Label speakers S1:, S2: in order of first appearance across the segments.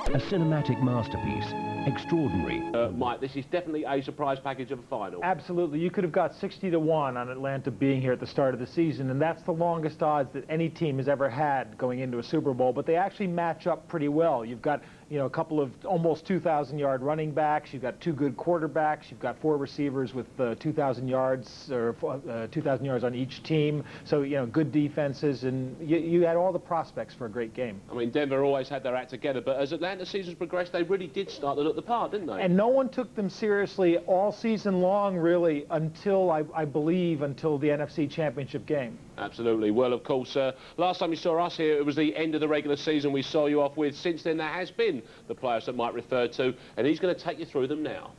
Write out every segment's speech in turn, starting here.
S1: A cinematic masterpiece. Extraordinary.
S2: Mike, this is definitely a surprise package of a final.
S3: Absolutely. You could have got 60-1 on Atlanta being here at the start of the season, and that's the longest odds that any team has ever had going into a Super Bowl. But they actually match up pretty well. You've got, a couple of almost 2,000-yard running backs. You've got two good quarterbacks. You've got four receivers with 2,000 yards or 2,000 yards on each team. So, good defenses, and you had all the prospects for a great game.
S2: I mean, Denver always had their act together, but as Atlanta's seasons progressed, they really did start to look the part, didn't they?
S3: And no one took them seriously all season long, really, until, I believe, until the NFC Championship game.
S2: Absolutely. Well, of course, last time you saw us here, it was the end of the regular season we saw you off with. Since then, there has been the players that Mike referred to, and he's going to take you through them now.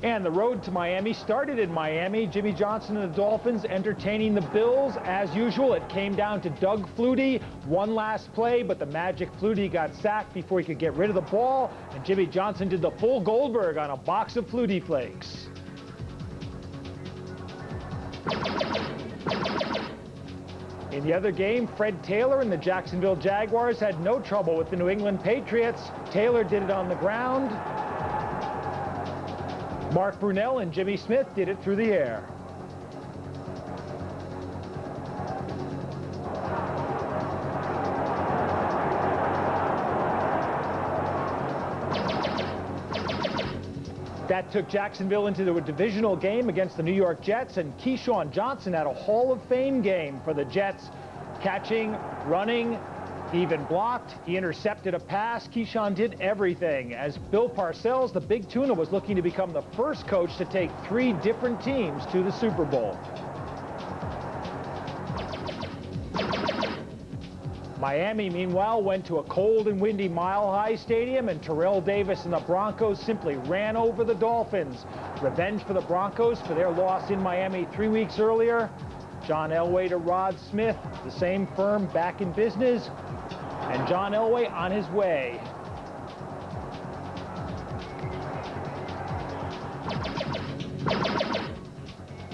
S3: And the road to Miami started in Miami. Jimmy Johnson and the Dolphins entertaining the Bills. As usual, it came down to Doug Flutie. One last play, but the magic Flutie got sacked before he could get rid of the ball. And Jimmy Johnson did the full Goldberg on a box of Flutie Flakes. In the other game, Fred Taylor and the Jacksonville Jaguars had no trouble with the New England Patriots. Taylor did it on the ground. Mark Brunell and Jimmy Smith did it through the air. That took Jacksonville into a divisional game against the New York Jets, and Keyshawn Johnson had a Hall of Fame game for the Jets, catching, running. He even blocked. He intercepted a pass. Keyshawn did everything. As Bill Parcells, the Big Tuna, was looking to become the first coach to take 3 different teams to the Super Bowl. Miami, meanwhile, went to a cold and windy Mile High Stadium, and Terrell Davis and the Broncos simply ran over the Dolphins. Revenge for the Broncos for their loss in Miami 3 weeks earlier. John Elway to Rod Smith, the same firm back in business, and John Elway on his way.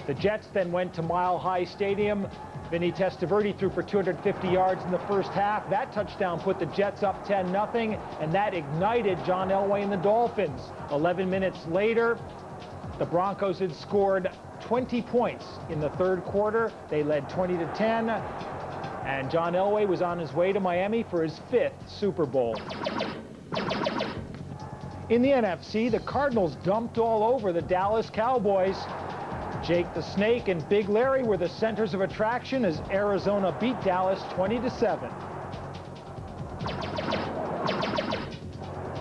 S3: The Jets then went to Mile High Stadium. Vinny Testaverde threw for 250 yards in the first half. That touchdown put the Jets up 10-0, and that ignited John Elway and the Dolphins. 11 minutes later, the Broncos had scored 20 points in the third quarter. They led 20-10, and John Elway was on his way to Miami for his 5th Super Bowl. In the NFC, the Cardinals dumped all over the Dallas Cowboys. Jake the Snake and Big Larry were the centers of attraction as Arizona beat Dallas 20-7.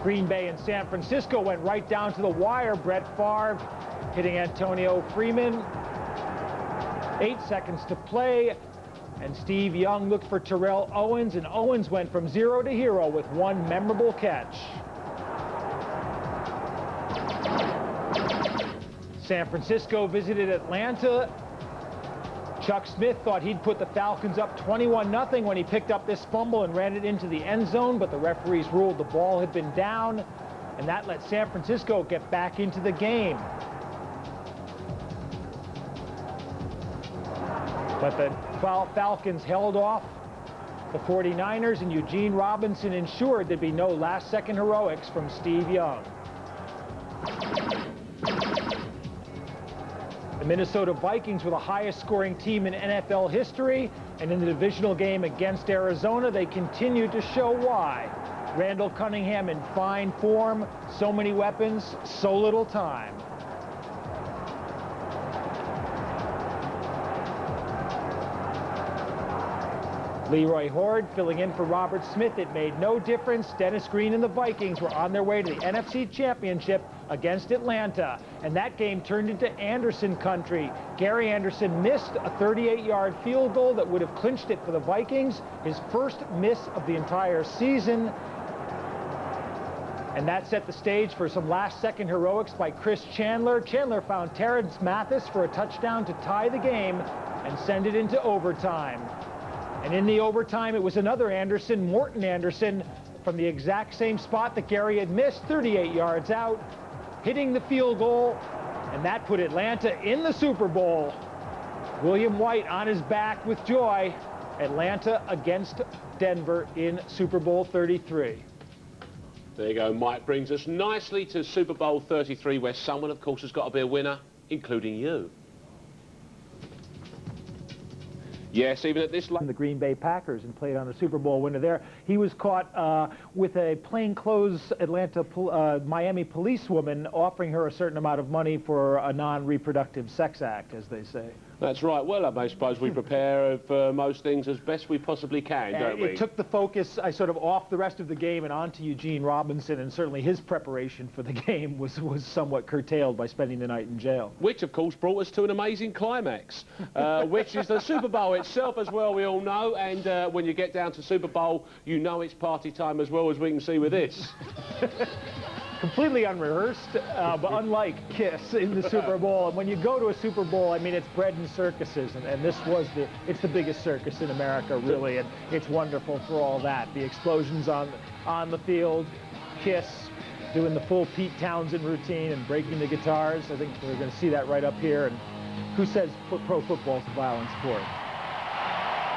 S3: Green Bay and San Francisco went right down to the wire. Brett Favre hitting Antonio Freeman. 8 seconds to play, and Steve Young looked for Terrell Owens, and Owens went from 0 to hero with one memorable catch. San Francisco visited Atlanta. Chuck Smith thought he'd put the Falcons up 21-0 when he picked up this fumble and ran it into the end zone, but the referees ruled the ball had been down, and that let San Francisco get back into the game. But the Falcons held off the 49ers, and Eugene Robinson ensured there'd be no last-second heroics from Steve Young. The Minnesota Vikings were the highest-scoring team in NFL history, and in the divisional game against Arizona, they continued to show why. Randall Cunningham in fine form, so many weapons, so little time. Leroy Horde filling in for Robert Smith. It made no difference. Dennis Green and the Vikings were on their way to the NFC Championship against Atlanta. And that game turned into Anderson country. Gary Anderson missed a 38-yard field goal that would have clinched it for the Vikings. His first miss of the entire season. And that set the stage for some last-second heroics by Chris Chandler. Chandler found Terrence Mathis for a touchdown to tie the game and send it into overtime. And in the overtime, it was another Anderson, Morton Anderson, from the exact same spot that Gary had missed, 38 yards out, hitting the field goal, and that put Atlanta in the Super Bowl. William White on his back with joy. Atlanta against Denver in Super Bowl 33.
S2: There you go. Mike brings us nicely to Super Bowl 33, where someone, of course, has got to be a winner, including you. Yes, even at this...
S3: The Green Bay Packers and played on the Super Bowl winner there. He was caught with a plainclothes Miami policewoman offering her a certain amount of money for a non-reproductive sex act, as they say.
S2: That's right. Well, I suppose we prepare for most things as best we possibly can, don't we?
S3: It took the focus, sort of off the rest of the game and onto Eugene Robinson, and certainly his preparation for the game was somewhat curtailed by spending the night in jail.
S2: Which, of course, brought us to an amazing climax, which is the Super Bowl itself as well, we all know. And when you get down to Super Bowl, you know it's party time as well, as we can see with this.
S3: Completely unrehearsed, but unlike Kiss in the Super Bowl. And when you go to a Super Bowl, I mean, it's bread and circuses, and this was it's the biggest circus in America, really, and it's wonderful for all that. The explosions on the field, Kiss doing the full Pete Townsend routine and breaking the guitars. I think we're going to see that right up here. And who says pro football's a violent sport?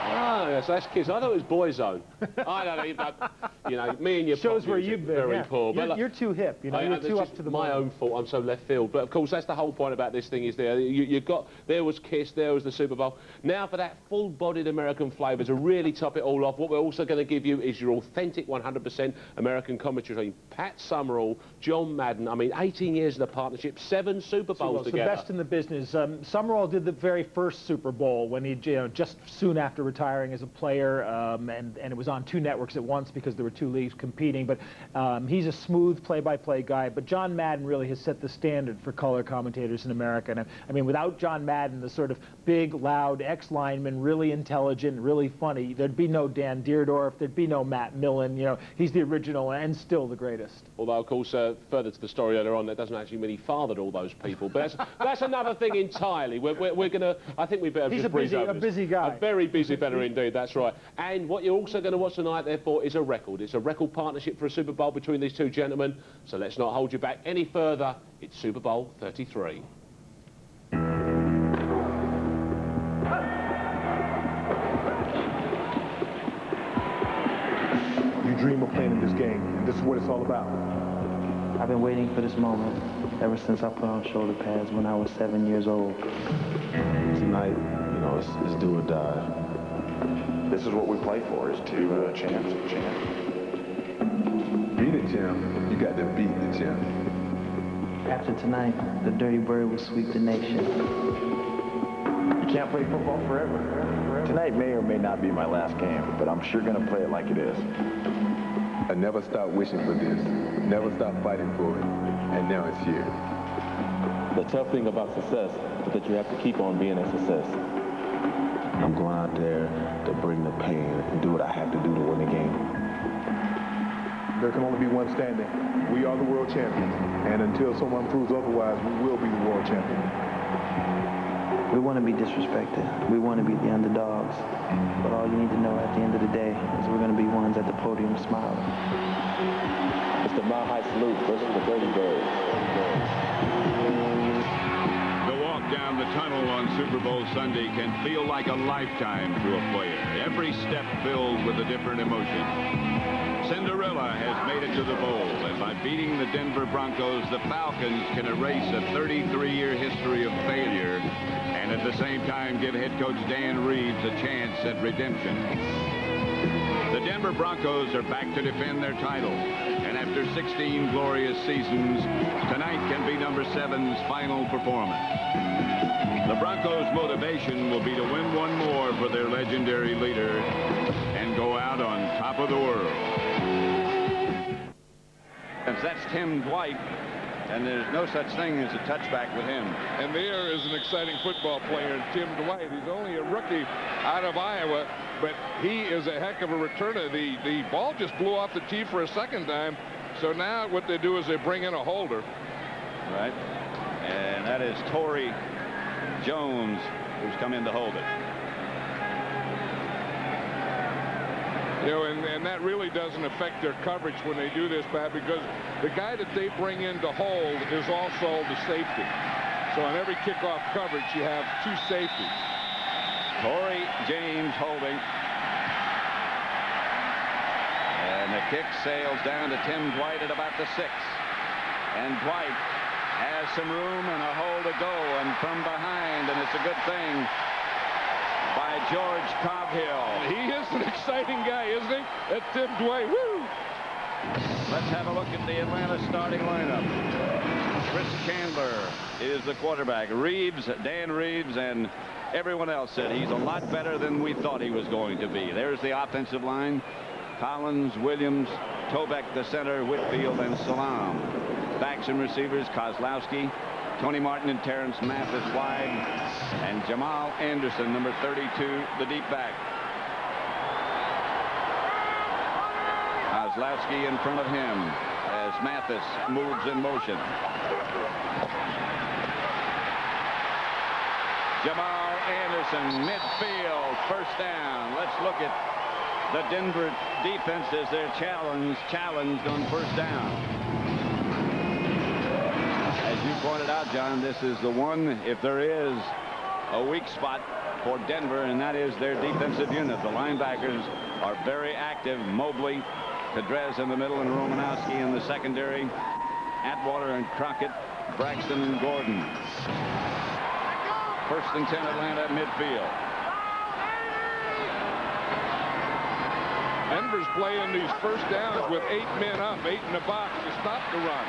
S2: Oh, yes, that's Kiss. I thought it was Boyzone. I don't know, but, you know, me and your
S3: shows where you've been.
S2: Very poor. But
S3: you're too hip, you know, you're too up to the
S2: my own fault. I'm so left field. But, of course, that's the whole point about this thing is there was Kiss, there was the Super Bowl. Now, for that full-bodied American flavour, to really top it all off, what we're also going to give you is your authentic 100% American commentary. Pat Summerall, John Madden. I mean, 18 years in the partnership, 7 Super Bowls together.
S3: The best in the business. Summerall did the very first Super Bowl when he, just soon after retiring as a player, and it was on 2 networks at once because there were 2 leagues competing. But he's a smooth play-by-play guy. But John Madden really has set the standard for color commentators in America. And I mean, without John Madden, the sort of big, loud ex-lineman, really intelligent, really funny, there'd be no Dan Deerdorf, there'd be no Matt Millen. You know, he's the original and still the greatest.
S2: Although, of course, further to the story earlier on, that doesn't actually mean he fathered all those people. But that's another thing entirely. We're going to, I think we better just breeze over this.
S3: He's a busy guy.
S2: A very busy fella indeed, that's right. And what you're also going to watch tonight, therefore, is a record. It's a record partnership for a Super Bowl between these 2 gentlemen. So let's not hold you back any further. It's Super Bowl 33.
S4: You dream of playing in this game, and this is what it's all about.
S5: I've been waiting for this moment ever since I put on shoulder pads when I was 7 years old.
S6: Tonight, you know, it's do or die.
S4: This is what we play for, is to champ.
S6: Beat the champ, you got to beat the champ.
S5: After tonight, the Dirty Bird will sweep the nation.
S4: You can't play football forever. Tonight may or may not be my last game, but I'm sure going to play it like it is.
S6: I never stopped wishing for this, never stopped fighting for it, and now it's here.
S7: The tough thing about success is that you have to keep on being a success.
S6: I'm going out there to bring the pain and do what I have to do to win the game.
S4: There can only be one standing. We are the world champions, and until someone proves otherwise, we will be the world champion.
S5: We want to be disrespected. We want to be the underdogs. But all you need to know at the end of the day is we're going to be ones at the podium smiling.
S7: It's the Mile High Salute versus the Dirty Bird.
S8: The walk down the tunnel on Super Bowl Sunday can feel like a lifetime to a player. Every step filled with a different emotion. Cinderella has made it to the bowl, and by beating the Denver Broncos, the Falcons can erase a 33-year history of failure and at the same time give head coach Dan Reeves a chance at redemption. The Denver Broncos are back to defend their title, and after 16 glorious seasons, tonight can be number 7's final performance. The Broncos' motivation will be to win one more for their legendary leader and go out on top of the world.
S9: And that's Tim Dwight, and there's no such thing as a touchback with him.
S10: And there is an exciting football player, Tim Dwight. He's only a rookie out of Iowa, but he is a heck of a returner. The ball just blew off the tee for a second time, so now what they do is they bring in a holder.
S9: Right, and that is Torrey Jones, who's come in to hold it.
S10: You know, and that really doesn't affect their coverage when they do this, Pat, because the guy that they bring in to hold is also the safety. So on every kickoff coverage, you have 2 safeties.
S9: Torrey James holding. And the kick sails down to Tim Dwight at about the 6. And Dwight has some room and a hole to go, and from behind, and it's a good thing by George Coghill.
S10: He is an exciting guy, isn't he? That Tim Dwight. Woo!
S9: Let's have a look at the Atlanta starting lineup. Chris Chandler is the quarterback. Reeves, Dan Reeves, and everyone else said he's a lot better than we thought he was going to be. There's the offensive line. Collins, Williams, Tobeck, the center, Whitfield, and Salam. Backs and receivers, Kozlowski, Tony Martin and Terrence Mathis wide, and Jamal Anderson, number 32, the deep back. Kozlowski in front of him as Mathis moves in motion. Jamal Anderson, midfield, first down. Let's look at the Denver defense as they're challenged on first down. As you pointed out, John, this is the one, if there is a weak spot for Denver, and that is their defensive unit. The linebackers are very active. Mobley, Cadrez in the middle, and Romanowski in the secondary. Atwater and Crockett, Braxton and Gordon. First and 10 Atlanta at midfield.
S10: Denver's playing these first downs with 8 men up, 8 in the box to stop the run.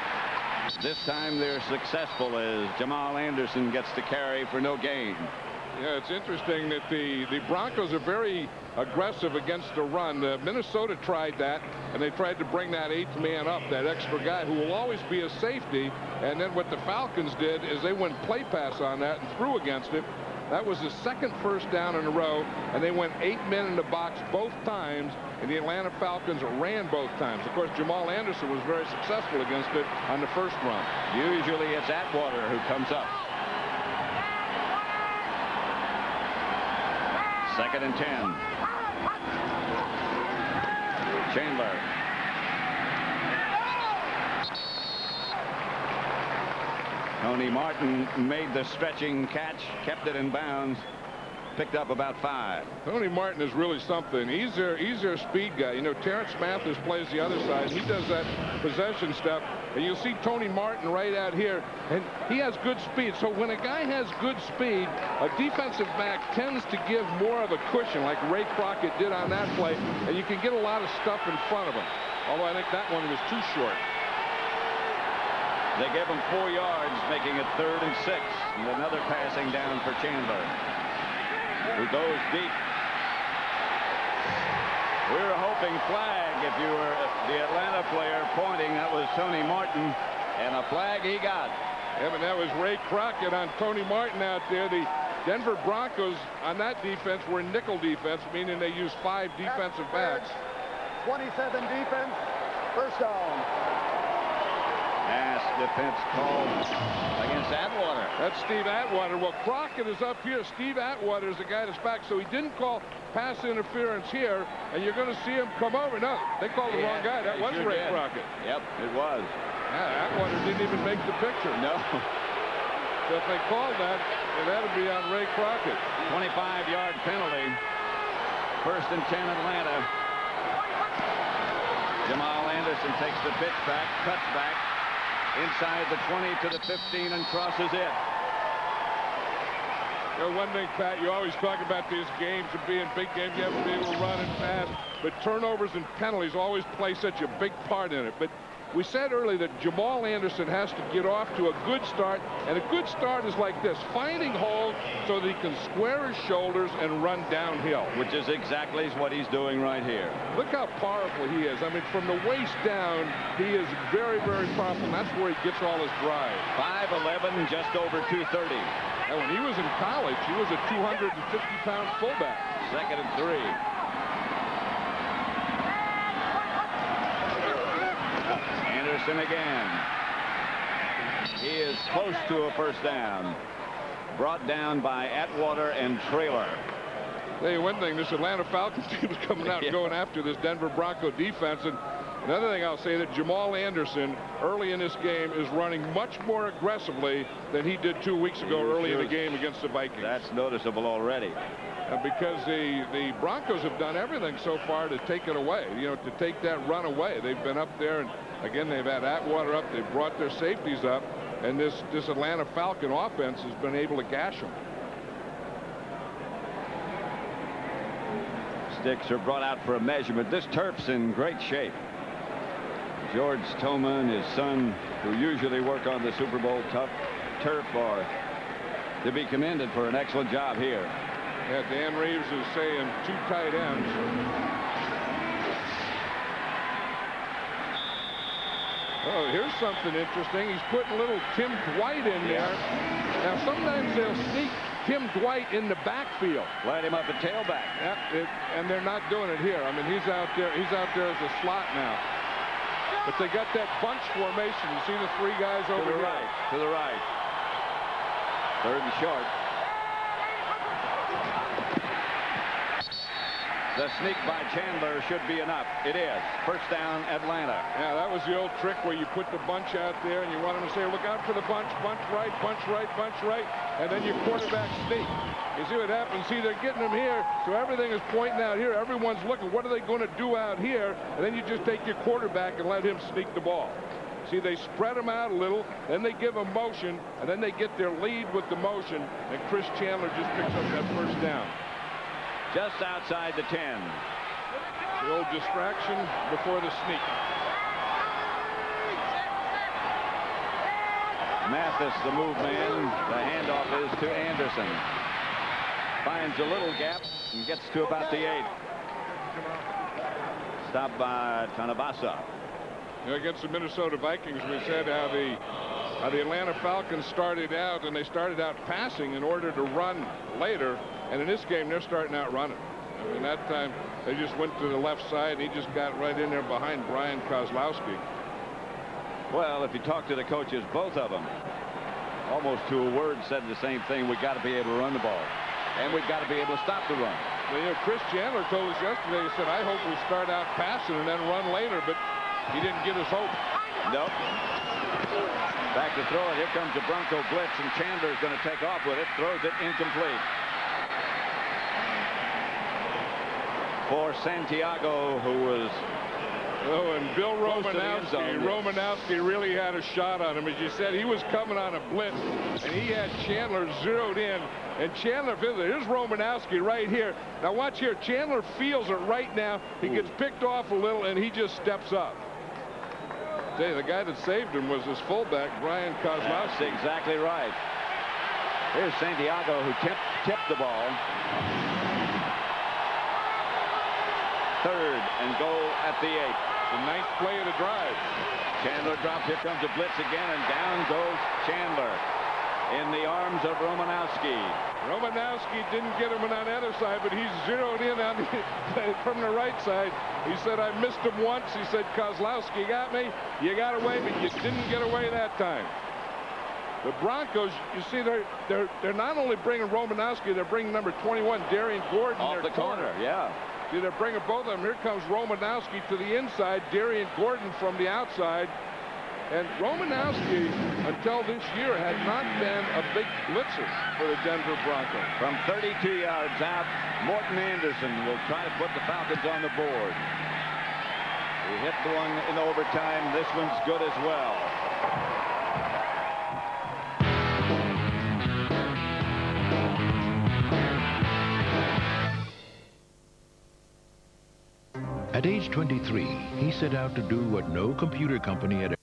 S9: This time they're successful as Jamal Anderson gets to carry for no gain.
S10: Yeah, it's interesting that the Broncos are very aggressive against the run. Minnesota tried that, and they tried to bring that 8th man up, that extra guy who will always be a safety. And then what the Falcons did is they went play pass on that and threw against it. That was the second first down in a row, and they went 8 men in the box both times, and the Atlanta Falcons ran both times. Of course, Jamal Anderson was very successful against it on the first run.
S9: Usually it's Atwater who comes up. Second and 10. Chandler. Tony Martin made the stretching catch, kept it in bounds, picked up about 5.
S10: Tony Martin is really something. He's their speed guy. You know, Terrence Mathis plays the other side. He does that possession stuff. And you'll see Tony Martin right out here, and he has good speed. So when a guy has good speed, a defensive back tends to give more of a cushion, like Ray Crockett did on that play, and you can get a lot of stuff in front of him. Although I think that one was too short.
S9: They gave him 4 yards, making it 3rd and 6. And another passing down for Chandler, who goes deep. We were hoping flag. If you were the Atlanta player pointing, that was Tony Martin, and a flag he got.
S10: Yeah, but that was Ray Crockett on Tony Martin out there. The Denver Broncos on that defense were nickel defense, meaning they used 5 defensive backs.
S11: 27 defense, first down.
S9: Pass defense called against Atwater.
S10: That's Steve Atwater. Well, Crockett is up here. Steve Atwater is the guy that's back, so he didn't call pass interference here, and you're going to see him come over. No, they called the wrong guy. That was
S9: sure
S10: Ray
S9: did.
S10: Crockett.
S9: Yep, it was.
S10: Yeah, Atwater didn't even make the picture.
S9: No.
S10: So if they called that, it had to be on Ray Crockett.
S9: 25-yard penalty. First and 10 Atlanta. Jamal Anderson takes the pitch back, cuts back inside the 20 to the 15 and crosses it.
S10: You know, one thing, Pat, you always talk about these games and being big games. You have to be able to run and pass, but turnovers and penalties always play such a big part in it. But we said earlier that Jamal Anderson has to get off to a good start, and a good start is like this, finding holes so that he can square his shoulders and run downhill.
S9: Which is exactly what he's doing right here.
S10: Look how powerful he is. I mean, from the waist down, he is very, very powerful, and that's where he gets all his drive.
S9: 5'11", just over 230.
S10: And when he was in college, he was a 250-pound fullback.
S9: Second and 3. Anderson again. He is close to a first down. Brought down by Atwater and Traylor.
S10: Tell you one thing, this Atlanta Falcons team is coming out and going after this Denver Bronco defense, and Another thing I'll say that Jamal Anderson early in this game is running much more aggressively than he did 2 weeks ago early in the game against the Vikings.
S9: That's noticeable already.
S10: Because the Broncos have done everything so far to take it away, you know, to take that run away. They've been up there, and again, they've had Atwater up. They've brought their safeties up, and this Atlanta Falcon offense has been able to gash them.
S9: Sticks are brought out for a measurement. This turf's in great shape. George Toma and his son, who usually work on the Super Bowl turf, are to be commended for an excellent job here.
S10: Yeah, Dan Reeves is saying 2 tight ends. Oh, here's something interesting. He's putting little Tim Dwight in there. Now, sometimes they'll sneak Tim Dwight in the backfield.
S9: Light him up at tailback.
S10: Yep, and they're not doing it here. I mean, he's out there as a slot now. But they got that bunch formation. You see the 3 guys over here.
S9: Right, to the right. 3rd and short. The sneak by Chandler should be enough. It is. First down, Atlanta.
S10: Yeah, that was the old trick where you put the bunch out there and you want them to say, look out for the bunch, bunch right, bunch right, bunch right, and then your quarterback sneak. You see what happens? See, they're getting them here, so everything is pointing out here. Everyone's looking, what are they going to do out here? And then you just take your quarterback and let him sneak the ball. See, they spread them out a little, then they give them motion, and then they get their lead with the motion, and Chris Chandler just picks up that first down.
S9: Just outside the 10.
S10: The old distraction before the sneak.
S9: Mathis, the move man. The handoff is to Anderson. Finds a little gap and gets to about the 8. Stopped by Tanabasa.
S10: You know, against the Minnesota Vikings, we said how the Atlanta Falcons started out, and they started out passing in order to run later. And in this game, they're starting out running. I mean, that time, they just went to the left side, and he just got right in there behind Brian Kozlowski.
S9: Well, if you talk to the coaches, both of them, almost to a word, said the same thing. We've got to be able to run the ball, and we've got to be able to stop the run.
S10: Well, you know, Chris Chandler told us yesterday, he said, I hope we start out passing and then run later, but he didn't give us hope.
S9: Nope. Back to throw it. Here comes the Bronco blitz, and Chandler's going to take off with it. Throws it incomplete. For Santiago, who was...
S10: Oh, and Bill Romanowski really had a shot on him. As you said, he was coming on a blitz, and he had Chandler zeroed in. And Chandler, here's Romanowski right here. Now watch here. Chandler feels it right now. He gets picked off a little, and he just steps up. Say, the guy that saved him was his fullback, Brian Kozlowski.
S9: That's exactly right. Here's Santiago, who tipped the ball. 3rd and goal at the 8.
S10: The 9th play of the drive.
S9: Chandler drops. Here comes a blitz again, and down goes Chandler in the arms of Romanowski.
S10: Romanowski didn't get him on the other side, but he's zeroed in on from the right side. He said, I missed him once. He said, Kozlowski got me. You got away, but you didn't get away that time. The Broncos, you see, they're not only bringing Romanowski, they're bringing number 21, Darian Gordon,
S9: off the corner. Yeah.
S10: See, they're bringing both of them. Here comes Romanowski to the inside, Darian Gordon from the outside. And Romanowski, until this year, had not been a big blitzer for the Denver Broncos.
S9: From 32 yards out, Morton Anderson will try to put the Falcons on the board. He hit the one in overtime. This one's good as well.
S1: At age 23, he set out to do what no computer company had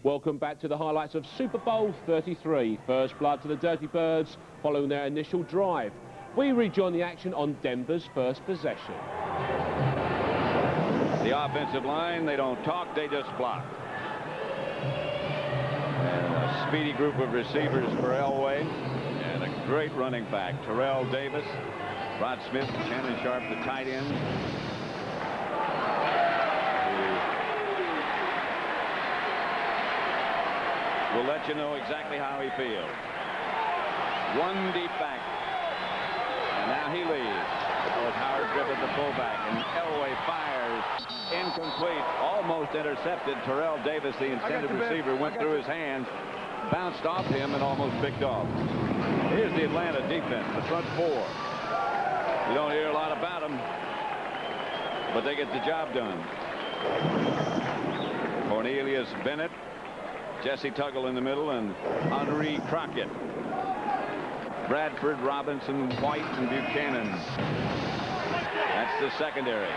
S2: Welcome back to the highlights of Super Bowl XXXIII. First blood to the Dirty Birds following their initial drive. We rejoin the action on Denver's first possession.
S9: The offensive line, they don't talk, they just block. And a speedy group of receivers for Elway, and a great running back, Terrell Davis, Rod Smith, Shannon Sharp, the tight end. will let you know exactly how he feels. One deep back. And now he leads. With Howard Griffith, the fullback, and Elway fires. Incomplete. Almost intercepted. Terrell Davis, the intended receiver, went through his hands, bounced off him, and almost picked off. Here's the Atlanta defense, the front four. You don't hear a lot about them, but they get the job done. Cornelius Bennett, Jesse Tuggle in the middle, and Henri Crockett. Bradford, Robinson, White, and Buchanan. That's the secondary.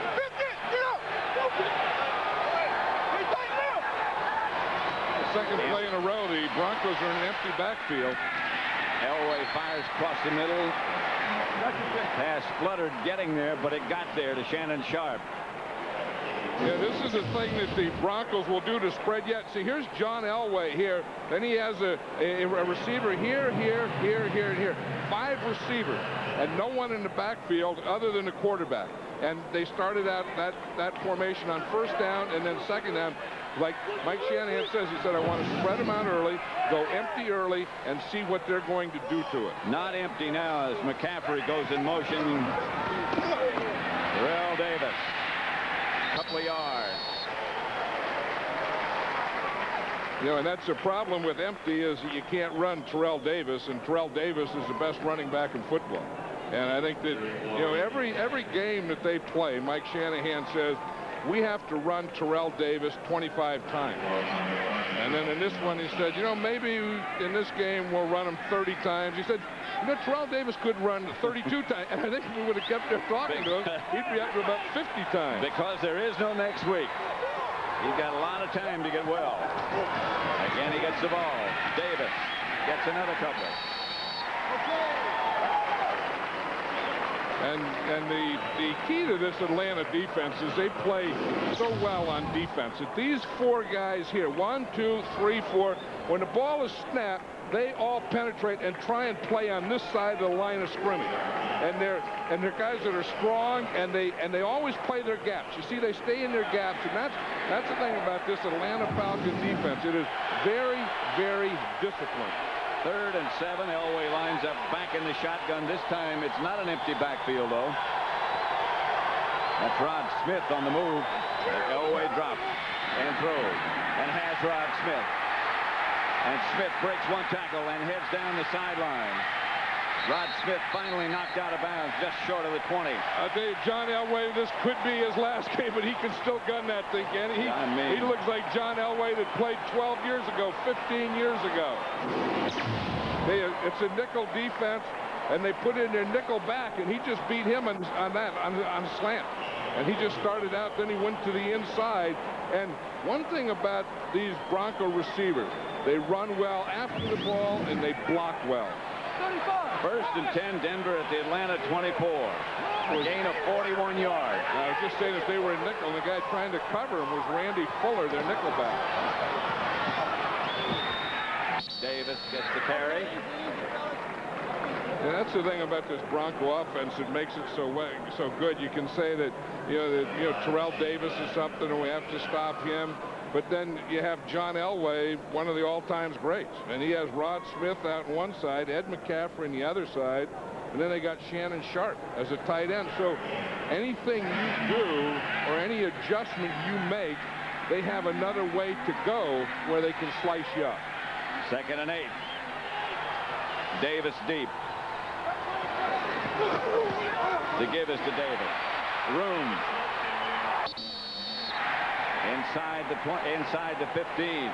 S10: The second play in a row, the Broncos are in an empty backfield.
S9: Elway fires across the middle. Pass fluttered getting there, but it got there to Shannon Sharp.
S10: Yeah, this is the thing that the Broncos will do to spread yet. See, here's John Elway here. Then he has a receiver here, here, here, here, and here. 5 receivers, and no one in the backfield other than the quarterback. And they started out that formation on first down and then second down. Like Mike Shanahan says, he said, I want to spread them out early, go empty early, and see what they're going to do to it.
S9: Not empty now as McCaffrey goes in motion. Terrell Davis. Couple of yards.
S10: You know, and that's the problem with empty is you can't run Terrell Davis, and Terrell Davis is the best running back in football. And I think that, you know, every game that they play, Mike Shanahan says, we have to run Terrell Davis 25 times. And then in this one, he said, you know, maybe in this game we'll run him 30 times. He said, you know, Terrell Davis could run 32 times. And I think if we would have kept there talking to him, he'd be up to about 50 times.
S9: Because there is no next week. He's got a lot of time to get well. Again, he gets the ball. Davis gets another couple.
S10: And the key to this Atlanta defense is they play so well on defense. That these 4 guys here, 1, 2, 3, 4, when the ball is snapped, they all penetrate and try and play on this side of the line of scrimmage. And they're guys that are strong, and they always play their gaps. You see, they stay in their gaps, and that's the thing about this Atlanta Falcons defense. It is very, very disciplined.
S9: 3rd and 7. Elway lines up back in the shotgun. This time it's not an empty backfield, though. That's Rod Smith on the move. Elway drops and throws and has Rod Smith. And Smith breaks one tackle and heads down the sideline. Rod Smith finally knocked out of bounds just short of the 20.
S10: I'll tell you, John Elway, this could be his last game, but he can still gun that thing, can he? He looks like John Elway that played 12 years ago, 15 years ago. It's a nickel defense, and they put in their nickel back, and he just beat him on slant. And he just started out, then he went to the inside. And one thing about these Bronco receivers, they run well after the ball, and they block well.
S9: 1st and 10, Denver at the Atlanta 24. A gain of 41 yards.
S10: I was just saying that they were in nickel, and the guy trying to cover him was Randy Fuller, their nickelback.
S9: Davis gets the carry.
S10: And that's the thing about this Bronco offense that makes it so good. You can say that, you know, Terrell Davis is something, and we have to stop him. But then you have John Elway, one of the all-time greats. And he has Rod Smith out on one side, Ed McCaffrey on the other side, and then they got Shannon Sharp as a tight end. So anything you do or any adjustment you make, they have another way to go where they can slice you up.
S9: 2nd and 8. Davis deep. To give us to Davis. Room. Inside the 15.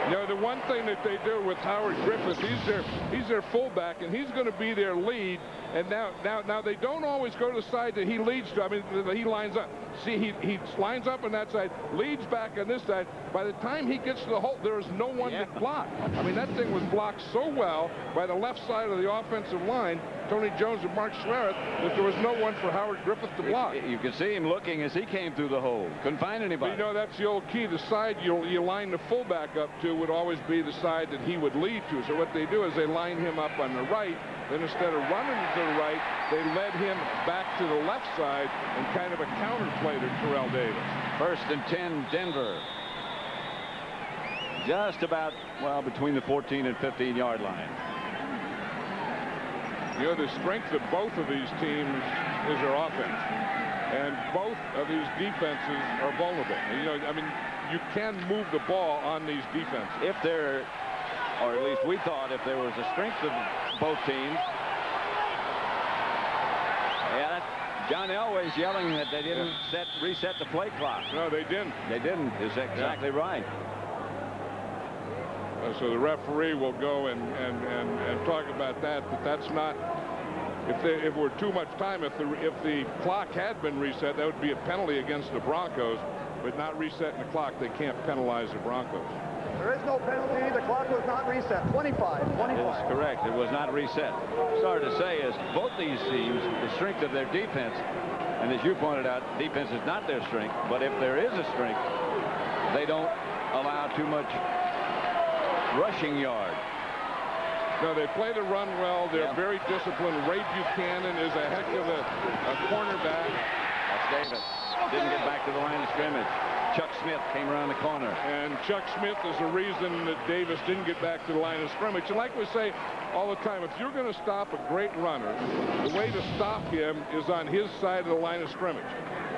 S10: You know, the one thing that they do with Howard Griffith, he's their fullback, and he's going to be their lead. And now they don't always go to the side that he leads to. I mean, he lines up. See, he lines up on that side, leads back on this side. By the time he gets to the hole, there is no one to block. I mean, that thing was blocked so well by the left side of the offensive line, Tony Jones and Mark Schlereth, that there was no one for Howard Griffith to block.
S9: You could see him looking as he came through the hole. Couldn't find anybody.
S10: But you know, that's the old key. The side you line the fullback up to would always be the side that he would lead to. So what they do is they line him up on the right. Then instead of running to the right, they led him back to the left side and kind of a counterplay to Terrell Davis.
S9: 1st and 10, Denver. just about, well, between the 14 and 15-yard line.
S10: You know, the strength of both of these teams is their offense. And both of these defenses are vulnerable. You know, I mean, you can move the ball on these defenses.
S9: If there, or at least we thought, if there was a strength of both teams. Yeah, that's John Elway's yelling that they didn't reset the play clock.
S10: No, they didn't.
S9: They didn't. Is exactly right.
S10: So the referee will go and talk about that. But that's not. If it were too much time, if the clock had been reset, that would be a penalty against the Broncos. But not resetting the clock, they can't penalize the Broncos.
S11: There is no penalty. The clock was not reset. 25.
S9: That's correct. It was not reset. Sorry to say is both these teams, the strength of their defense, and as you pointed out, defense is not their strength. But if there is a strength, they don't allow too much rushing yard.
S10: No, they play the run well. They're very disciplined. Ray Buchanan is a heck of a cornerback.
S9: That's Davis. Didn't get back to the line of scrimmage. Chuck Smith came around the corner.
S10: And Chuck Smith is the reason that Davis didn't get back to the line of scrimmage. And like we say all the time, if you're going to stop a great runner, the way to stop him is on his side of the line of scrimmage.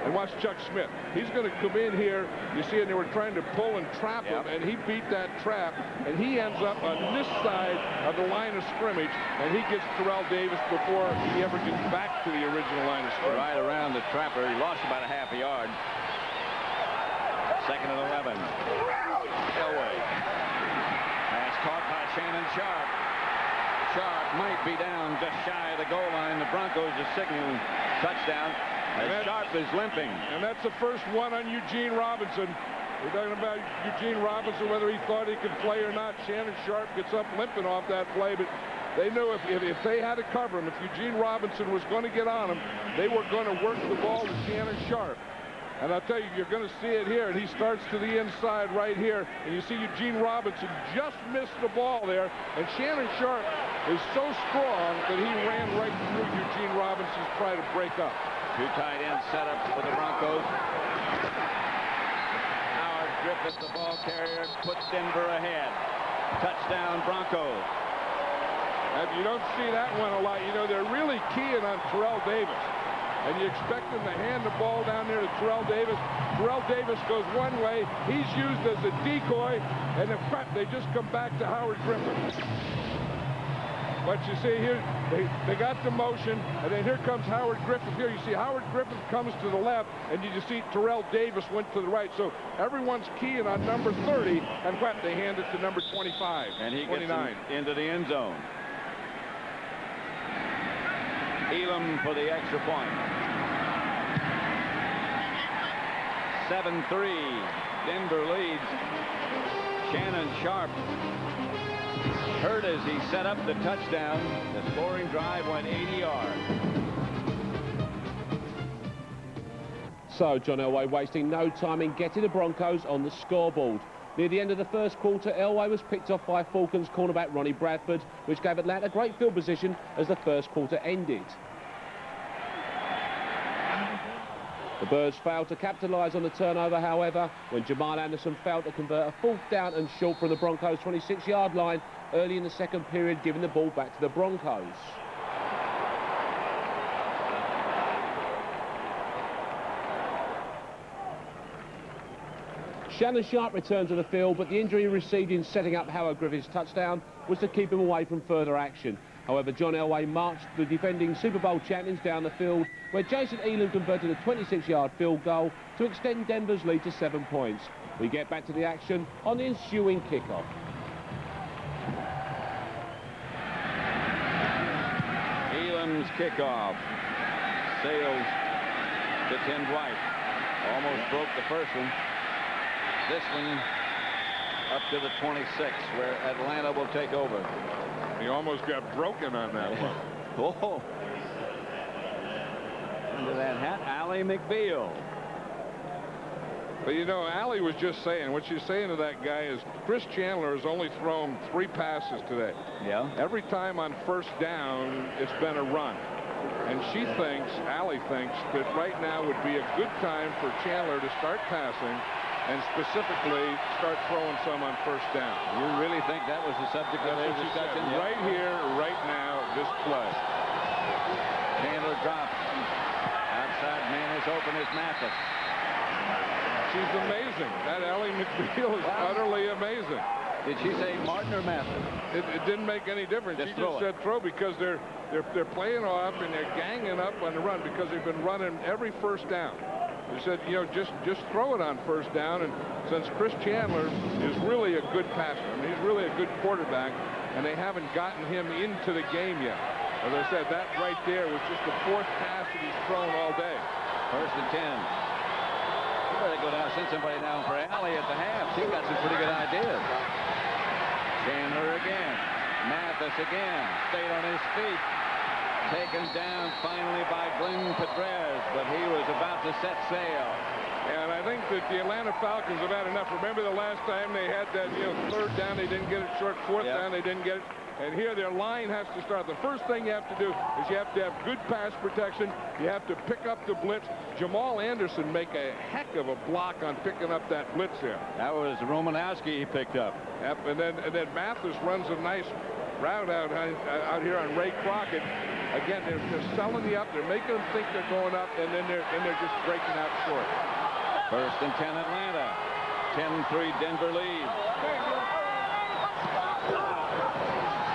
S10: And watch Chuck Smith. He's going to come in here. You see, and they were trying to pull and trap him, and he beat that trap, and he ends up on this side of the line of scrimmage, and he gets Terrell Davis before he ever gets back to the original line of scrimmage.
S9: Right around the trapper. He lost about a half a yard. Second and 11. Elway. Pass caught by Shannon Sharp. Sharp might be down just shy of the goal line. The Broncos are signaling touchdown. As Sharp is limping.
S10: And that's the first one on Eugene Robinson. We're talking about Eugene Robinson, whether he thought he could play or not. Shannon Sharp gets up limping off that play, but they knew if they had to cover him, if Eugene Robinson was going to get on him, they were going to work the ball to Shannon Sharp. And I'll tell you, you're going to see it here, and he starts to the inside right here, and you see Eugene Robinson just missed the ball there, and Shannon Sharp is so strong that he ran right through Eugene Robinson's try to break up.
S9: Two tight ends set up for the Broncos. Howard Griffith, the ball carrier, puts Denver ahead. Touchdown Broncos.
S10: And you don't see that one a lot. You know, they're really keying on Terrell Davis. And you expect them to hand the ball down there to Terrell Davis. Terrell Davis goes one way. He's used as a decoy. And in fact, they just come back to Howard Griffith. But you see here, they got the motion, and then here comes Howard Griffith here. You see Howard Griffith comes to the left, and you just see Terrell Davis went to the right. So everyone's keying on number 30, and what? They hand it to number 25,
S9: and he
S10: 29.
S9: Gets into the end zone. Elam for the extra point. 7-3. Denver leads. Shannon Sharp hurt as he set up the touchdown. The scoring drive went 80 yards.
S2: So John Elway wasting no time in getting the Broncos on the scoreboard. Near the end of the first quarter, Elway was picked off by Falcons cornerback Ronnie Bradford, which gave Atlanta great field position as the first quarter ended. The Birds failed to capitalise on the turnover, however, when Jamal Anderson failed to convert a 4th down and short from the Broncos' 26-yard line early in the second period, giving the ball back to the Broncos. Shannon Sharp returned to the field, but the injury he received in setting up Howard Griffith's touchdown was to keep him away from further action. However, John Elway marched the defending Super Bowl champions down the field, where Jason Elam converted a 26-yard field goal to extend Denver's lead to 7 points. We get back to the action on the ensuing kickoff.
S9: Elam's kickoff sails to Tim Dwight. Almost broke the first one. This one up to the 26, where Atlanta will take over.
S10: He almost got broken on that one.
S9: Oh. Under that hat, Allie McBeal.
S10: But you know, Allie was just saying, what she's saying to that guy is Chris Chandler has only thrown 3 passes today.
S9: Yeah.
S10: Every time on first down, it's been a run. And she thinks, Allie thinks, that right now would be a good time for Chandler to start passing and specifically start throwing some on first down.
S9: You really think that was the subject of their discussion?
S10: Right here, right now, this play.
S9: Chandler drops. Outside man is open is Mathis.
S10: She's amazing. That Ellie McBeal is utterly amazing.
S9: Did she say Martin or Mathis?
S10: It didn't make any difference. She just said throw because they're playing off and they're ganging up on the run because they've been running every first down. They said, you know, just throw it on first down. And since Chris Chandler is really a good passer, I mean, he's really a good quarterback, and they haven't gotten him into the game yet. As I said, that right there was just the fourth pass that he's thrown all day.
S9: First and 10. You better go down, send somebody down for Allie at the half. She got some pretty good ideas. Chandler again. Mathis again. Stayed on his feet. Taken down finally by Glenn Pedrez, but he was about to set sail.
S10: And I think that the Atlanta Falcons have had enough. Remember the last time they had that, you know, third down, they didn't get it, short fourth down, they didn't get it. And here their line has to start. The first thing you have to do is you have to have good pass protection. You have to pick up the blitz. Jamal Anderson make a heck of a block on picking up that blitz there.
S9: That was Romanowski he picked up.
S10: Yep, and then Mathis runs a nice route out here on Ray Crockett. Again, they're selling you up. They're making them think they're going up, and then they're just breaking out short.
S9: First and 10 Atlanta. 10-3 Denver lead.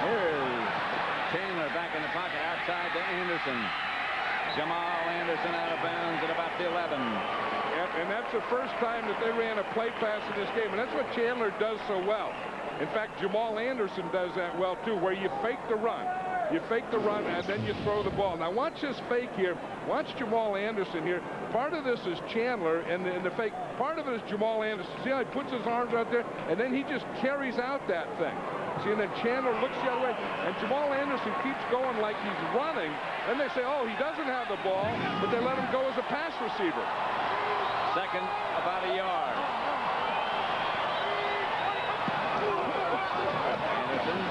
S9: Here's Chandler back in the pocket outside to Anderson. Jamal Anderson out of bounds at about the 11.
S10: Yep, and that's the first time that they ran a play pass in this game, and that's what Chandler does so well. In fact, Jamal Anderson does that well too, where you fake the run. You fake the run, and then you throw the ball. Now, watch this fake here. Watch Jamal Anderson here. Part of this is Chandler, and the fake. Part of it is Jamal Anderson. See how he puts his arms out there, and then he just carries out that thing. See, and then Chandler looks the other way, and Jamal Anderson keeps going like he's running. Then they say, oh, he doesn't have the ball, but they let him go as a pass receiver.
S9: Second, about a yard. Anderson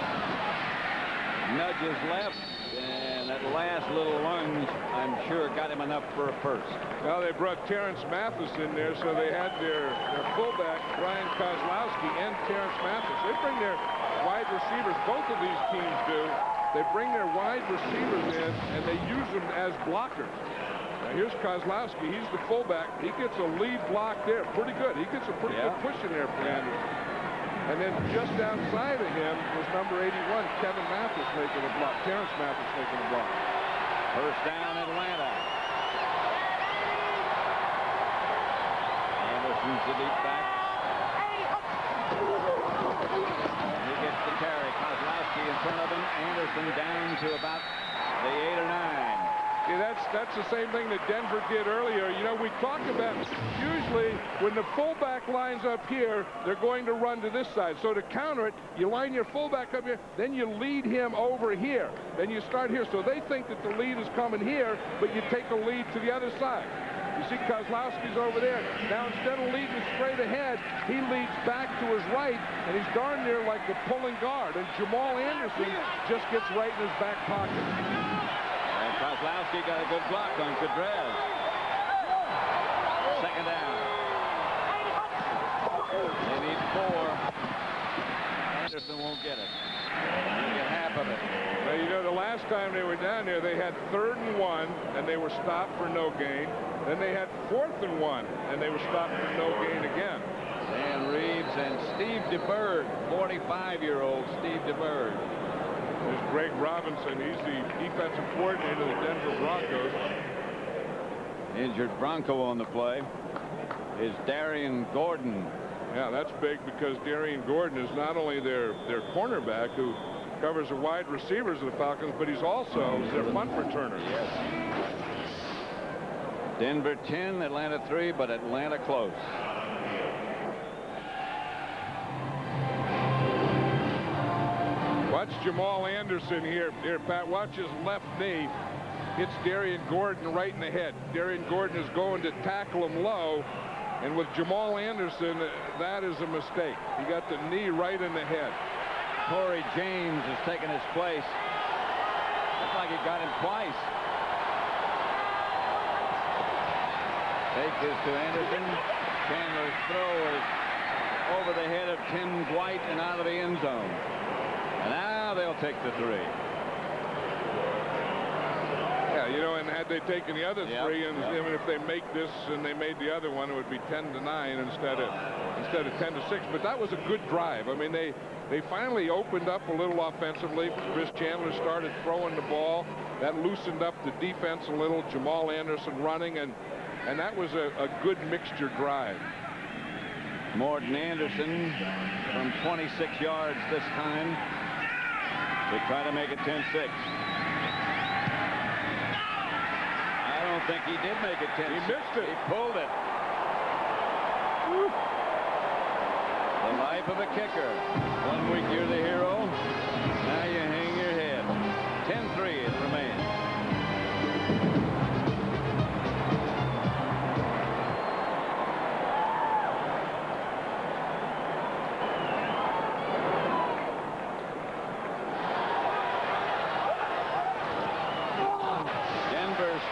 S9: nudges left, and that last little lunge, I'm sure, got him enough for a first.
S10: Well, they brought Terrence Mathis in there, so they had their fullback, Brian Kozlowski, and Terrence Mathis. They bring their wide receivers, both of these teams do. They bring their wide receivers in, and they use them as blockers. Now, here's Kozlowski. He's the fullback. He gets a lead block there. Pretty good. He gets a pretty good push in there for Anderson. And then just outside of him was number 81, Kevin Mathis, making a block. Terrence Mathis making a block.
S9: First down, Atlanta. Anderson's the deep back. He gets the carry. Kozlowski in front of him. Anderson down to about the 8 or 9.
S10: Yeah, that's the same thing that Denver did earlier. You know, we talked about usually when the fullback lines up here, they're going to run to this side. So to counter it, you line your fullback up here, then you lead him over here. Then you start here. So they think that the lead is coming here, but you take a lead to the other side. You see Kozlowski's over there. Now instead of leading straight ahead, he leads back to his right, and he's darn near like the pulling guard. And Jamal Anderson just gets right in his back pocket.
S9: Kozlowski got a good block on Pedrez. Second down. They need 4. Anderson won't get it. He'll get half of it.
S10: Well, you know, the last time they were down there, they had 3rd and 1, and they were stopped for no gain. Then they had 4th and 1, and they were stopped for no gain again.
S9: Dan Reeves and Steve DeBerg, 45-year-old Steve DeBerg.
S10: There's Greg Robinson. He's the defensive coordinator of the Denver Broncos.
S9: Injured Bronco on the play is Darian Gordon.
S10: Yeah, that's big because Darian Gordon is not only their cornerback who covers the wide receivers of the Falcons, but he's also their punt returner.
S9: Yes. Denver 10, Atlanta 3, but Atlanta close.
S10: Watch Jamal Anderson here. Here, Pat, watch his left knee. Hits Darian Gordon right in the head. Darian Gordon is going to tackle him low, and with Jamal Anderson, that is a mistake. He got the knee right in the head.
S9: Torrey James has taken his place. Looks like he got him twice. Fake is to Anderson. Chandler's throw is over the head of Tim Dwight and out of the end zone. And now they'll take the 3.
S10: Yeah, you know, and had they taken the other 3, and even if they make this and they made the other one, it would be 10-9 instead of 10-6. But that was a good drive. I mean, they finally opened up a little offensively. Chris Chandler started throwing the ball. That loosened up the defense a little. Jamal Anderson running, and that was a good mixture drive.
S9: Morton Anderson from 26 yards this time to try to make it 10-6. I don't think he did make it 10-6.
S10: He missed it.
S9: He pulled it. Woo. The life of a kicker. 1 week you're the hero. Now you hang your head. 10-3 it remains.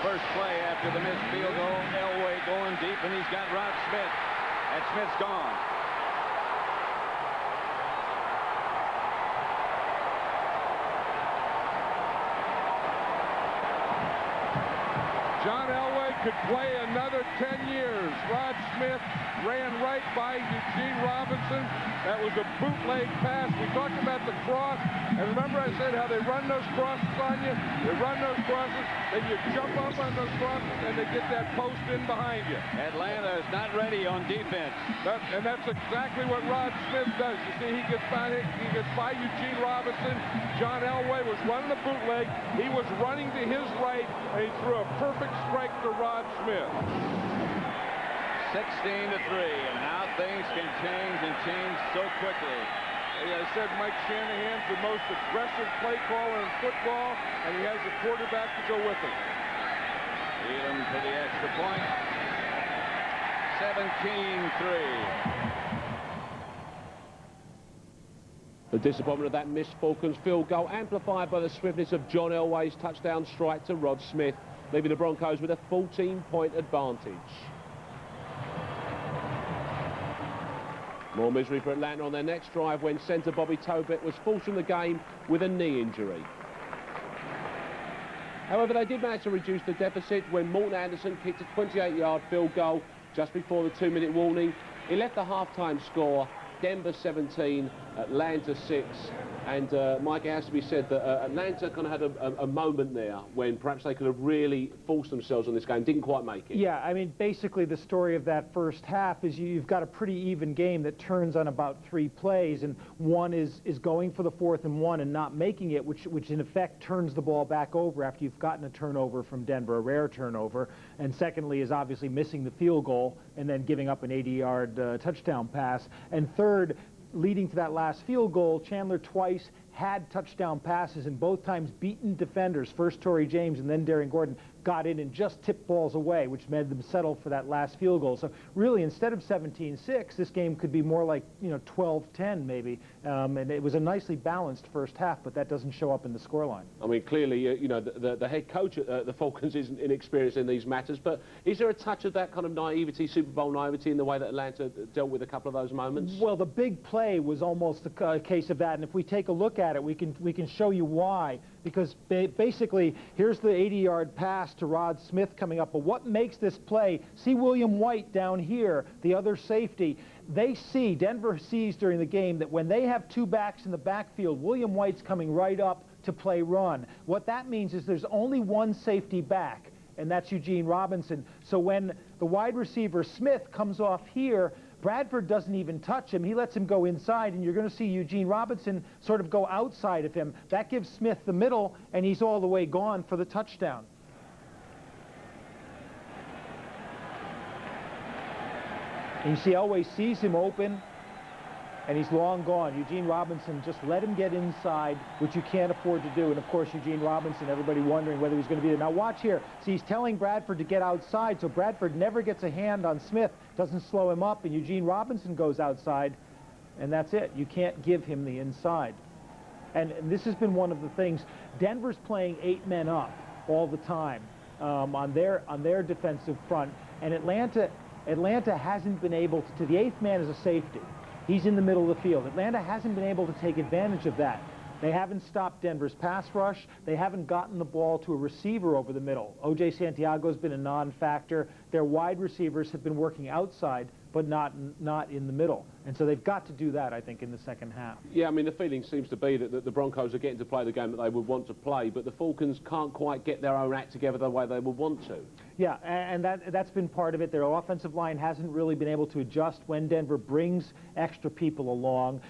S9: First play after the missed field goal. Elway going deep, and he's got Rod Smith. And Smith's gone.
S10: John Elway could play another 10 years. Rod Smith ran right by Eugene Robinson. That was a bootleg pass. We talked about the cross. And remember I said how they run those crosses on you? They run those crosses, then you jump up on those crosses, and they get that post in behind you.
S9: Atlanta is not ready on defense.
S10: And that's exactly what Rod Smith does. You see, he gets by Eugene Robinson. John Elway was running the bootleg. He was running to his right, and he threw a perfect strike to Rod Smith.
S9: 16-3, and now things can change and change so quickly.
S10: Like I said, Mike Shanahan's the most aggressive play caller in football, and he has a quarterback to go with him.
S9: Elam to the extra point. 17-3.
S2: The disappointment of that missed Falcons field goal amplified by the swiftness of John Elway's touchdown strike to Rod Smith, leaving the Broncos with a 14-point advantage. More misery for Atlanta on their next drive when centre Bobby Tobit was forced from the game with a knee injury. However, they did manage to reduce the deficit when Morton Anderson kicked a 28-yard field goal just before the 2-minute warning. He left the halftime score Denver 17, Atlanta 6. And Mike, it has to be said that Atlanta kind of had a moment there when perhaps they could have really forced themselves on this game, didn't quite make it.
S3: Yeah, I mean, basically the story of that first half is you've got a pretty even game that turns on about 3 plays, and one is going for the 4th and 1 and not making it, which in effect turns the ball back over after you've gotten a turnover from Denver, a rare turnover, and secondly is obviously missing the field goal and then giving up an 80-yard touchdown pass, and third, leading to that last field goal, Chandler twice had touchdown passes and both times beaten defenders, first Torrey James and then Darren Gordon, got in and just tipped balls away, which made them settle for that last field goal. So really, instead of 17-6, this game could be more like, 12-10 maybe. And it was a nicely balanced first half, but that doesn't show up in the scoreline.
S2: I mean, clearly, the head coach at the Falcons isn't inexperienced in these matters, but is there a touch of that kind of naivety, Super Bowl naivety, in the way that Atlanta dealt with a couple of those moments?
S3: Well, the big play was almost a case of that, and if we take a look at it, we can show you why. Because basically, here's the 80-yard pass to Rod Smith coming up. But what makes this play, see William White down here, the other safety. Denver sees during the game that when they have 2 backs in the backfield, William White's coming right up to play run. What that means is there's only one safety back, and that's Eugene Robinson. So when the wide receiver Smith comes off here, Bradford doesn't even touch him. He lets him go inside, and you're going to see Eugene Robinson sort of go outside of him. That gives Smith the middle, and he's all the way gone for the touchdown. And you see Elway sees him open, and he's long gone. Eugene Robinson just let him get inside, which you can't afford to do. And, of course, Eugene Robinson, everybody wondering whether he's going to be there. Now, watch here. See, he's telling Bradford to get outside, so Bradford never gets a hand on Smith, doesn't slow him up, and Eugene Robinson goes outside, and that's it. You can't give him the inside. And this has been one of the things. Denver's playing 8 men up all the time on their defensive front, and Atlanta Atlanta hasn't been able to the eighth man is a safety. He's in the middle of the field. Atlanta hasn't been able to take advantage of that. They haven't stopped Denver's pass rush. They haven't gotten the ball to a receiver over the middle. O.J. Santiago's been a non-factor. Their wide receivers have been working outside, but not in the middle. And so they've got to do that, I think, in the second half.
S2: Yeah, I mean, the feeling seems to be that the Broncos are getting to play the game that they would want to play, but the Falcons can't quite get their own act together the way they would want to.
S3: Yeah, and that's been part of it. Their offensive line hasn't really been able to adjust when Denver brings extra people along.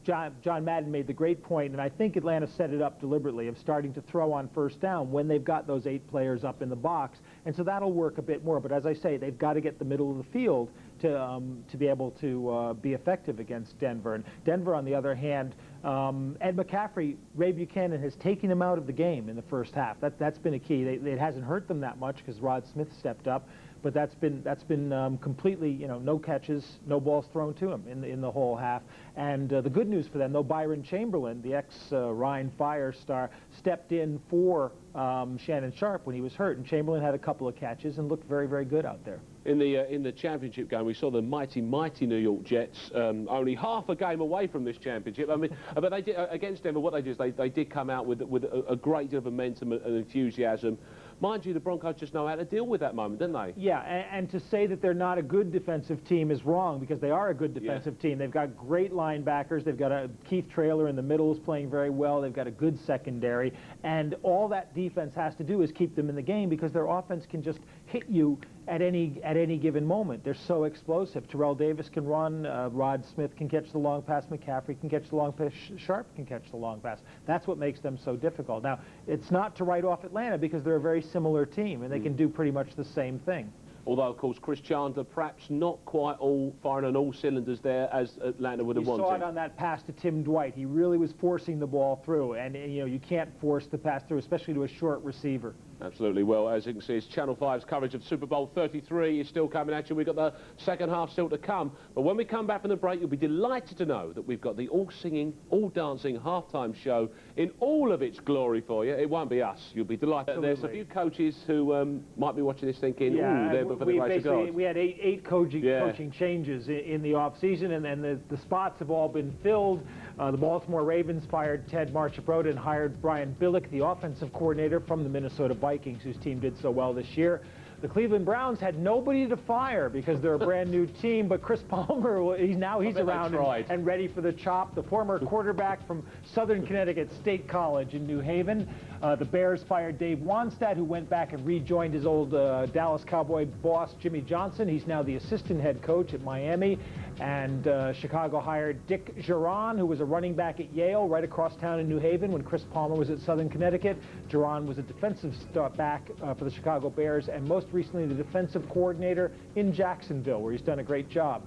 S3: John Madden made the great point, and I think Atlanta set it up deliberately, of starting to throw on first down when they've got those 8 players up in the box. And so that'll work a bit more. But as I say, they've got to get the middle of the field to be able to be effective against Denver. And Denver, on the other hand, Ed McCaffrey, Ray Buchanan has taken him out of the game in the first half. That's been a key. It hasn't hurt them that much because Rod Smith stepped up, but that's been completely, you know, no catches, no balls thrown to him in the whole half. And the good news for them, though, Byron Chamberlain, the ex-Rhine Fire star, stepped in for Shannon Sharp when he was hurt, and Chamberlain had a couple of catches and looked very, very good out there.
S2: In the championship game, we saw the mighty New York Jets only half a game away from this championship. I mean, but they did against Denver. What they did is they did come out with a great deal of momentum and enthusiasm. Mind you, the Broncos just know how to deal with that moment, don't they?
S3: Yeah, and to say that they're not a good defensive team is wrong, because they are a good defensive team. They've got great linebackers. They've got Keith Traylor in the middle is playing very well. They've got a good secondary, and all that defense has to do is keep them in the game, because their offense can just hit you at any given moment. They're so explosive. Terrell Davis can run. Rod Smith can catch the long pass. McCaffrey can catch the long pass. Sharp can catch the long pass. That's what makes them so difficult. Now, it's not to write off Atlanta, because they're a very similar team, and they can do pretty much the same thing.
S2: Although, of course, Chris Chandler perhaps not quite firing on all cylinders there as Atlanta would have wanted.
S3: You saw it on that pass to Tim Dwight. He really was forcing the ball through, and you know, you can't force the pass through, especially to a short receiver.
S2: Absolutely. Well, as you can see, it's Channel 5's coverage of Super Bowl XXXIII is still coming at you. We've got the second half still to come. But when we come back from the break, you'll be delighted to know that we've got the all-singing, all-dancing halftime show in all of its glory for you. It won't be us. You'll be delighted.
S3: Absolutely.
S2: There's a few coaches who might be watching this thinking, ooh, they're for the grace of God.
S3: We had eight coaching changes in the off-season, and then the spots have all been filled. The Baltimore Ravens fired Ted Marchibroda and hired Brian Billick, the offensive coordinator from the Minnesota Vikings, whose team did so well this year. The Cleveland Browns had nobody to fire because they're a brand new team, but Chris Palmer, he's around and ready for the chop. The former quarterback from Southern Connecticut State College in New Haven. The Bears fired Dave Wanstad, who went back and rejoined his old Dallas Cowboy boss, Jimmy Johnson. He's now the assistant head coach at Miami. And Chicago hired Dick Geron, who was a running back at Yale, right across town in New Haven when Chris Palmer was at Southern Connecticut. Geron was a defensive back for the Chicago Bears, and most recently the defensive coordinator in Jacksonville, where he's done a great job.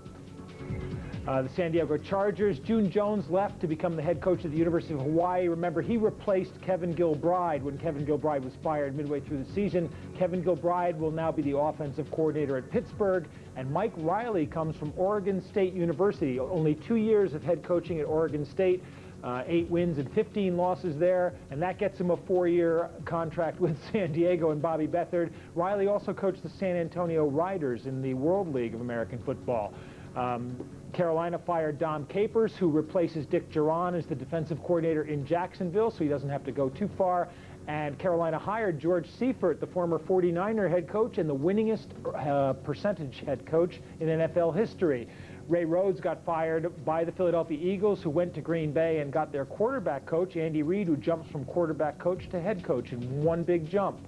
S3: The San Diego Chargers, June Jones left to become the head coach at the University of Hawaii. Remember, he replaced Kevin Gilbride when Kevin Gilbride was fired midway through the season. Kevin Gilbride will now be the offensive coordinator at Pittsburgh. And Mike Riley comes from Oregon State University. Only 2 years of head coaching at Oregon State. 8 wins and 15 losses there, and that gets him a 4-year contract with San Diego and Bobby Beathard. Riley also coached the San Antonio Riders in the World League of American Football. Carolina fired Dom Capers, who replaces Dick Geron as the defensive coordinator in Jacksonville, so he doesn't have to go too far. And Carolina hired George Seifert, the former 49er head coach and the winningest percentage head coach in NFL history. Ray Rhodes got fired by the Philadelphia Eagles, who went to Green Bay and got their quarterback coach, Andy Reid, who jumps from quarterback coach to head coach in one big jump.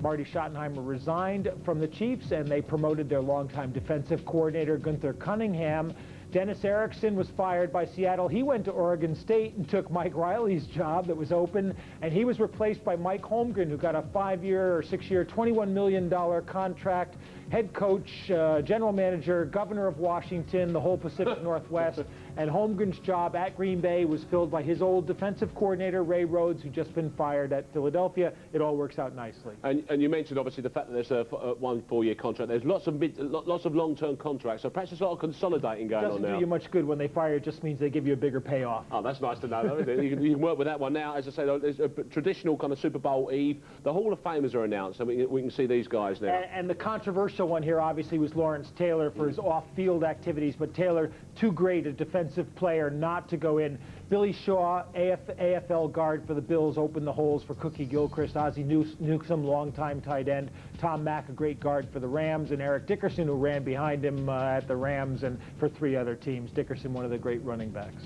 S3: Marty Schottenheimer resigned from the Chiefs, and they promoted their longtime defensive coordinator, Gunther Cunningham. Dennis Erickson was fired by Seattle. He went to Oregon State and took Mike Riley's job that was open, and he was replaced by Mike Holmgren, who got a 5-year or 6-year, $21 million contract. Head coach, general manager, governor of Washington, the whole Pacific Northwest. And Holmgren's job at Green Bay was filled by his old defensive coordinator, Ray Rhodes, who'd just been fired at Philadelphia. It all works out nicely.
S2: And you mentioned, obviously, the fact that there's a 1 4-year contract. There's lots of long-term contracts, so perhaps there's a lot of consolidating going on now.
S3: Doesn't do you much good when they fire. It just means they give you a bigger payoff.
S2: Oh, that's nice to know, though, isn't it? You can work with that one now. As I say, there's a traditional kind of Super Bowl Eve. The Hall of Famers are announced, and we can see these guys now.
S3: And the controversial special one here, obviously, was Lawrence Taylor for his off-field activities, but Taylor, too great a defensive player not to go in. Billy Shaw, AFL guard for the Bills, opened the holes for Cookie Gilchrist. Ozzie Newsome, longtime tight end. Tom Mack, a great guard for the Rams, and Eric Dickerson, who ran behind him at the Rams and for 3 other teams. Dickerson, one of the great running backs.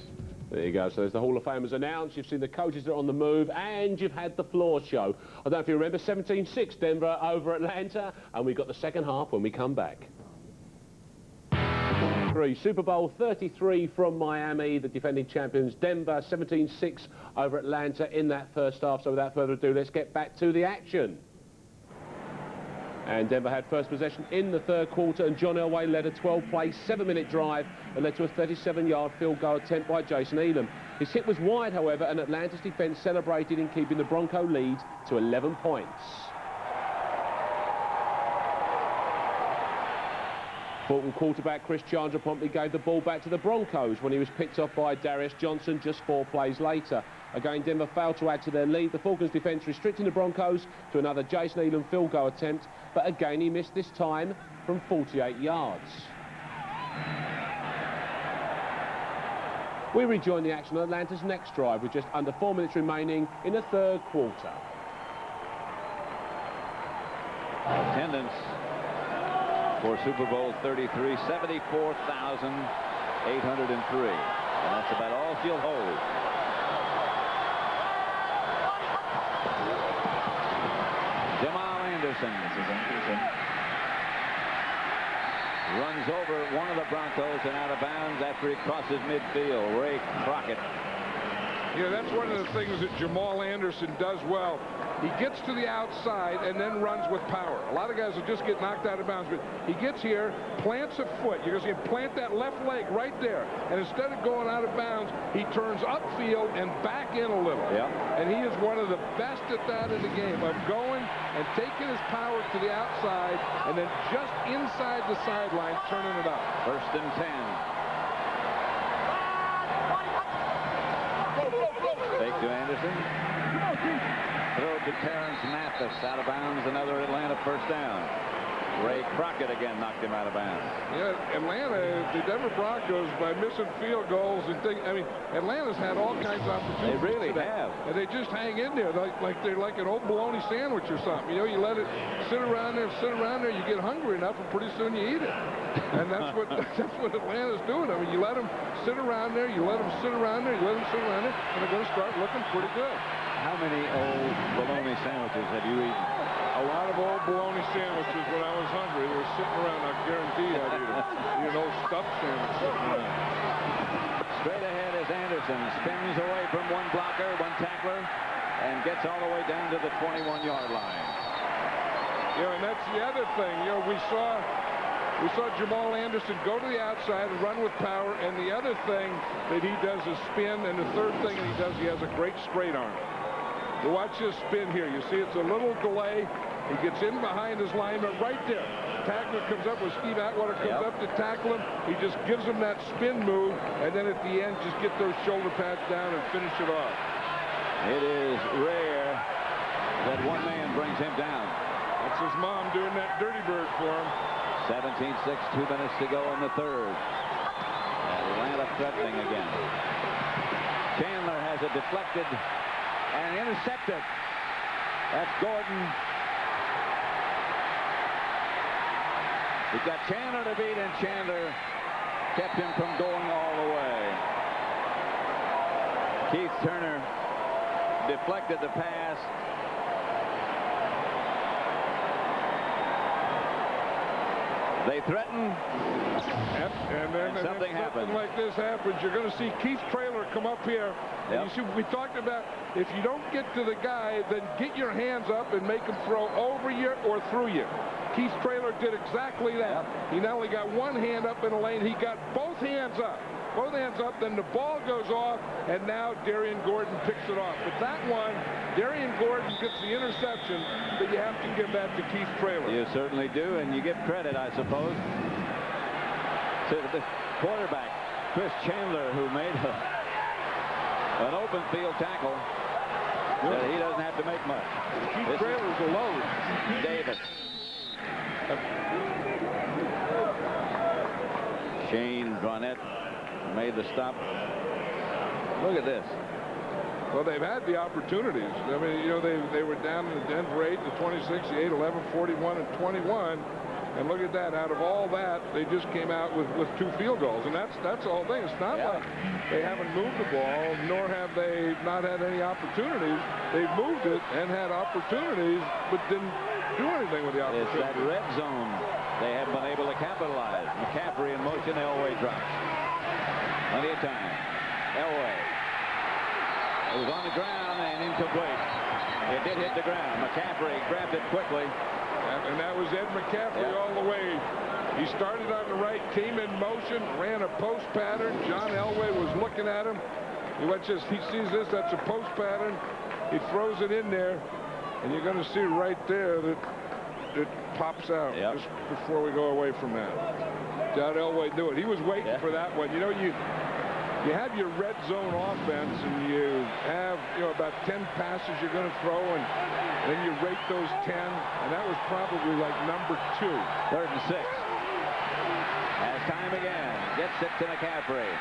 S3: There you go. So there's the Hall of Famers announced. You've seen the coaches that are on the move, and you've had the floor show. I don't know if you remember 17-6 Denver over Atlanta, and we've got the second half when we come back. Super Bowl 33 from Miami, the defending champions Denver, 17-6 over Atlanta in that first half. So without further ado, let's get back to the action. And Denver had first possession in the third quarter, and John Elway led a 12-play, 7-minute drive that led to a 37-yard field goal attempt by Jason Elam. His hit was wide, however, and Atlanta's defense celebrated in keeping the Bronco lead to 11 points. Fulton quarterback Chris Chandler promptly gave the ball back to the Broncos when he was picked off by Darius Johnson just 4 plays later. Again, Denver failed to add to their lead. The Falcons' defense restricting the Broncos to another Jason Elam field goal attempt, but again he missed this time from 48 yards. We rejoin the action on Atlanta's next drive with just under 4 minutes remaining in the third quarter.
S9: Attendance for Super Bowl 33, 74,803. And that's about all she'll hold. Jamal Anderson runs over one of the Broncos and out of bounds after he crosses midfield. Ray Crockett.
S10: Yeah, that's one of the things that Jamal Anderson does well. He gets to the outside and then runs with power. A lot of guys will just get knocked out of bounds, but he gets here, plants a foot. You're going to see him plant that left leg right there. And instead of going out of bounds, he turns upfield and back in a little.
S9: Yeah.
S10: And he is one of the best at that in the game, of going and taking his power to the outside and then just inside the sideline, turning it up.
S9: 1st and 10. Fake to Anderson. Throw to Terrence Mathis, out of bounds, another Atlanta first down. Ray Crockett again knocked him out of bounds.
S10: Yeah, Atlanta, the Denver Broncos, by missing field goals and things, I mean, Atlanta's had all kinds of opportunities.
S9: They really have.
S10: And they just hang in there like they're like an old bologna sandwich or something. You know, you let it sit around there, you get hungry enough, and pretty soon you eat it. And that's what Atlanta's doing. I mean, you let them sit around there, you let them sit around there, you let them sit around there, and they're going to start looking pretty good.
S9: How many old bologna sandwiches have you eaten?
S10: A lot of old bologna sandwiches when I was hungry. They were sitting around. I guarantee you I'd eat them. You know, stuffed sandwich sitting around.
S9: Straight ahead is Anderson. Spins away from one blocker, one tackler, and gets all the way down to the 21-yard line.
S10: You know, and that's the other thing. You know, we saw Jamal Anderson go to the outside and run with power, and the other thing that he does is spin, and the third thing that he does, he has a great straight arm. You watch this spin here. You see it's a little delay. He gets in behind his lineman right there. Tackler comes up with Steve Atwater, comes up to tackle him. He just gives him that spin move, and then at the end, just get those shoulder pads down and finish it off.
S9: It is rare that one man brings him down.
S10: That's his mom doing that dirty bird for him.
S9: 17-6, 2 minutes to go in the third. Atlanta threatening again. Chandler has it deflected and intercepted. That's Gordon. He got Chandler to beat, and Chandler kept him from going all the way. Keith Turner deflected the pass. They threaten,
S10: and then
S9: something happens.
S10: Something like this happens. You're going to see Keith Traylor come up here.
S9: Yep.
S10: And you see, we talked about if you don't get to the guy, then get your hands up and make him throw over you or through you. Keith Traylor did exactly that.
S9: Yep.
S10: He not only got one hand up in the lane, he got both hands up. Both hands up, then the ball goes off, and now Darian Gordon picks it off. But that one, Darian Gordon gets the interception, but you have to give that to Keith Traylor.
S9: You certainly do, and you give credit, I suppose, to the quarterback, Chris Chandler, who made an open field tackle that he doesn't have to make much.
S10: Keith Traylor's alone.
S9: Davis. Shane Barnett made the stop. Look at this.
S10: Well, they've had the opportunities. I mean, you know, they were down in the Denver 8, the 26, the 8, 11, 41, and 21. And look at that. Out of all that, they just came out with 2 field goals. And that's the whole thing. It's not like they haven't moved the ball, nor have they not had any opportunities. They've moved it and had opportunities, but didn't do anything with the opportunities.
S9: It's that red zone they haven't been able to capitalize. McCaffrey in motion. Elway drops. Plenty of time. Elway. It was on the ground and incomplete. It did hit the ground. McCaffrey grabbed it quickly.
S10: And that was Ed McCaffrey all the way. He started on the right, came in motion, ran a post pattern. John Elway was looking at him. He sees this, that's a post pattern. He throws it in there, and you're going to see right there that it pops out just before we go away from that. John Elway knew it. He was waiting for that one. You know, you have your red zone offense, and you have, you know, about 10 passes you're going to throw, and then you rate those 10, and that was probably like number 2.
S9: 3rd and 6. Has time again. Gets it to McCaffrey.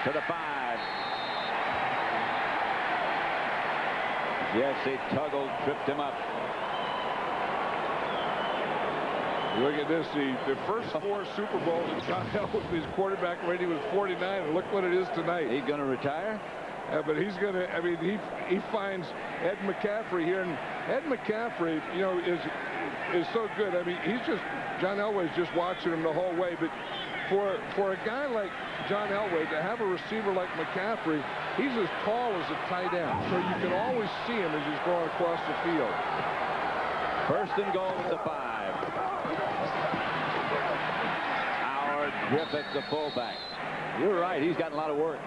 S9: To the 5. Jesse Tuggle tripped him up.
S10: Look at this. The first 4 Super Bowls that John Elway was his quarterback rating was 49, and look what it is tonight.
S9: He's going to retire?
S10: But he's going to, I mean, he finds Ed McCaffrey here, and Ed McCaffrey, you know, is so good. I mean, John Elway's just watching him the whole way, but for a guy like John Elway to have a receiver like McCaffrey, he's as tall as a tight end, so you can always see him as he's going across the field.
S9: 1st and goal at the 5. Howard Griffith, the fullback. You're right. He's gotten a lot of work.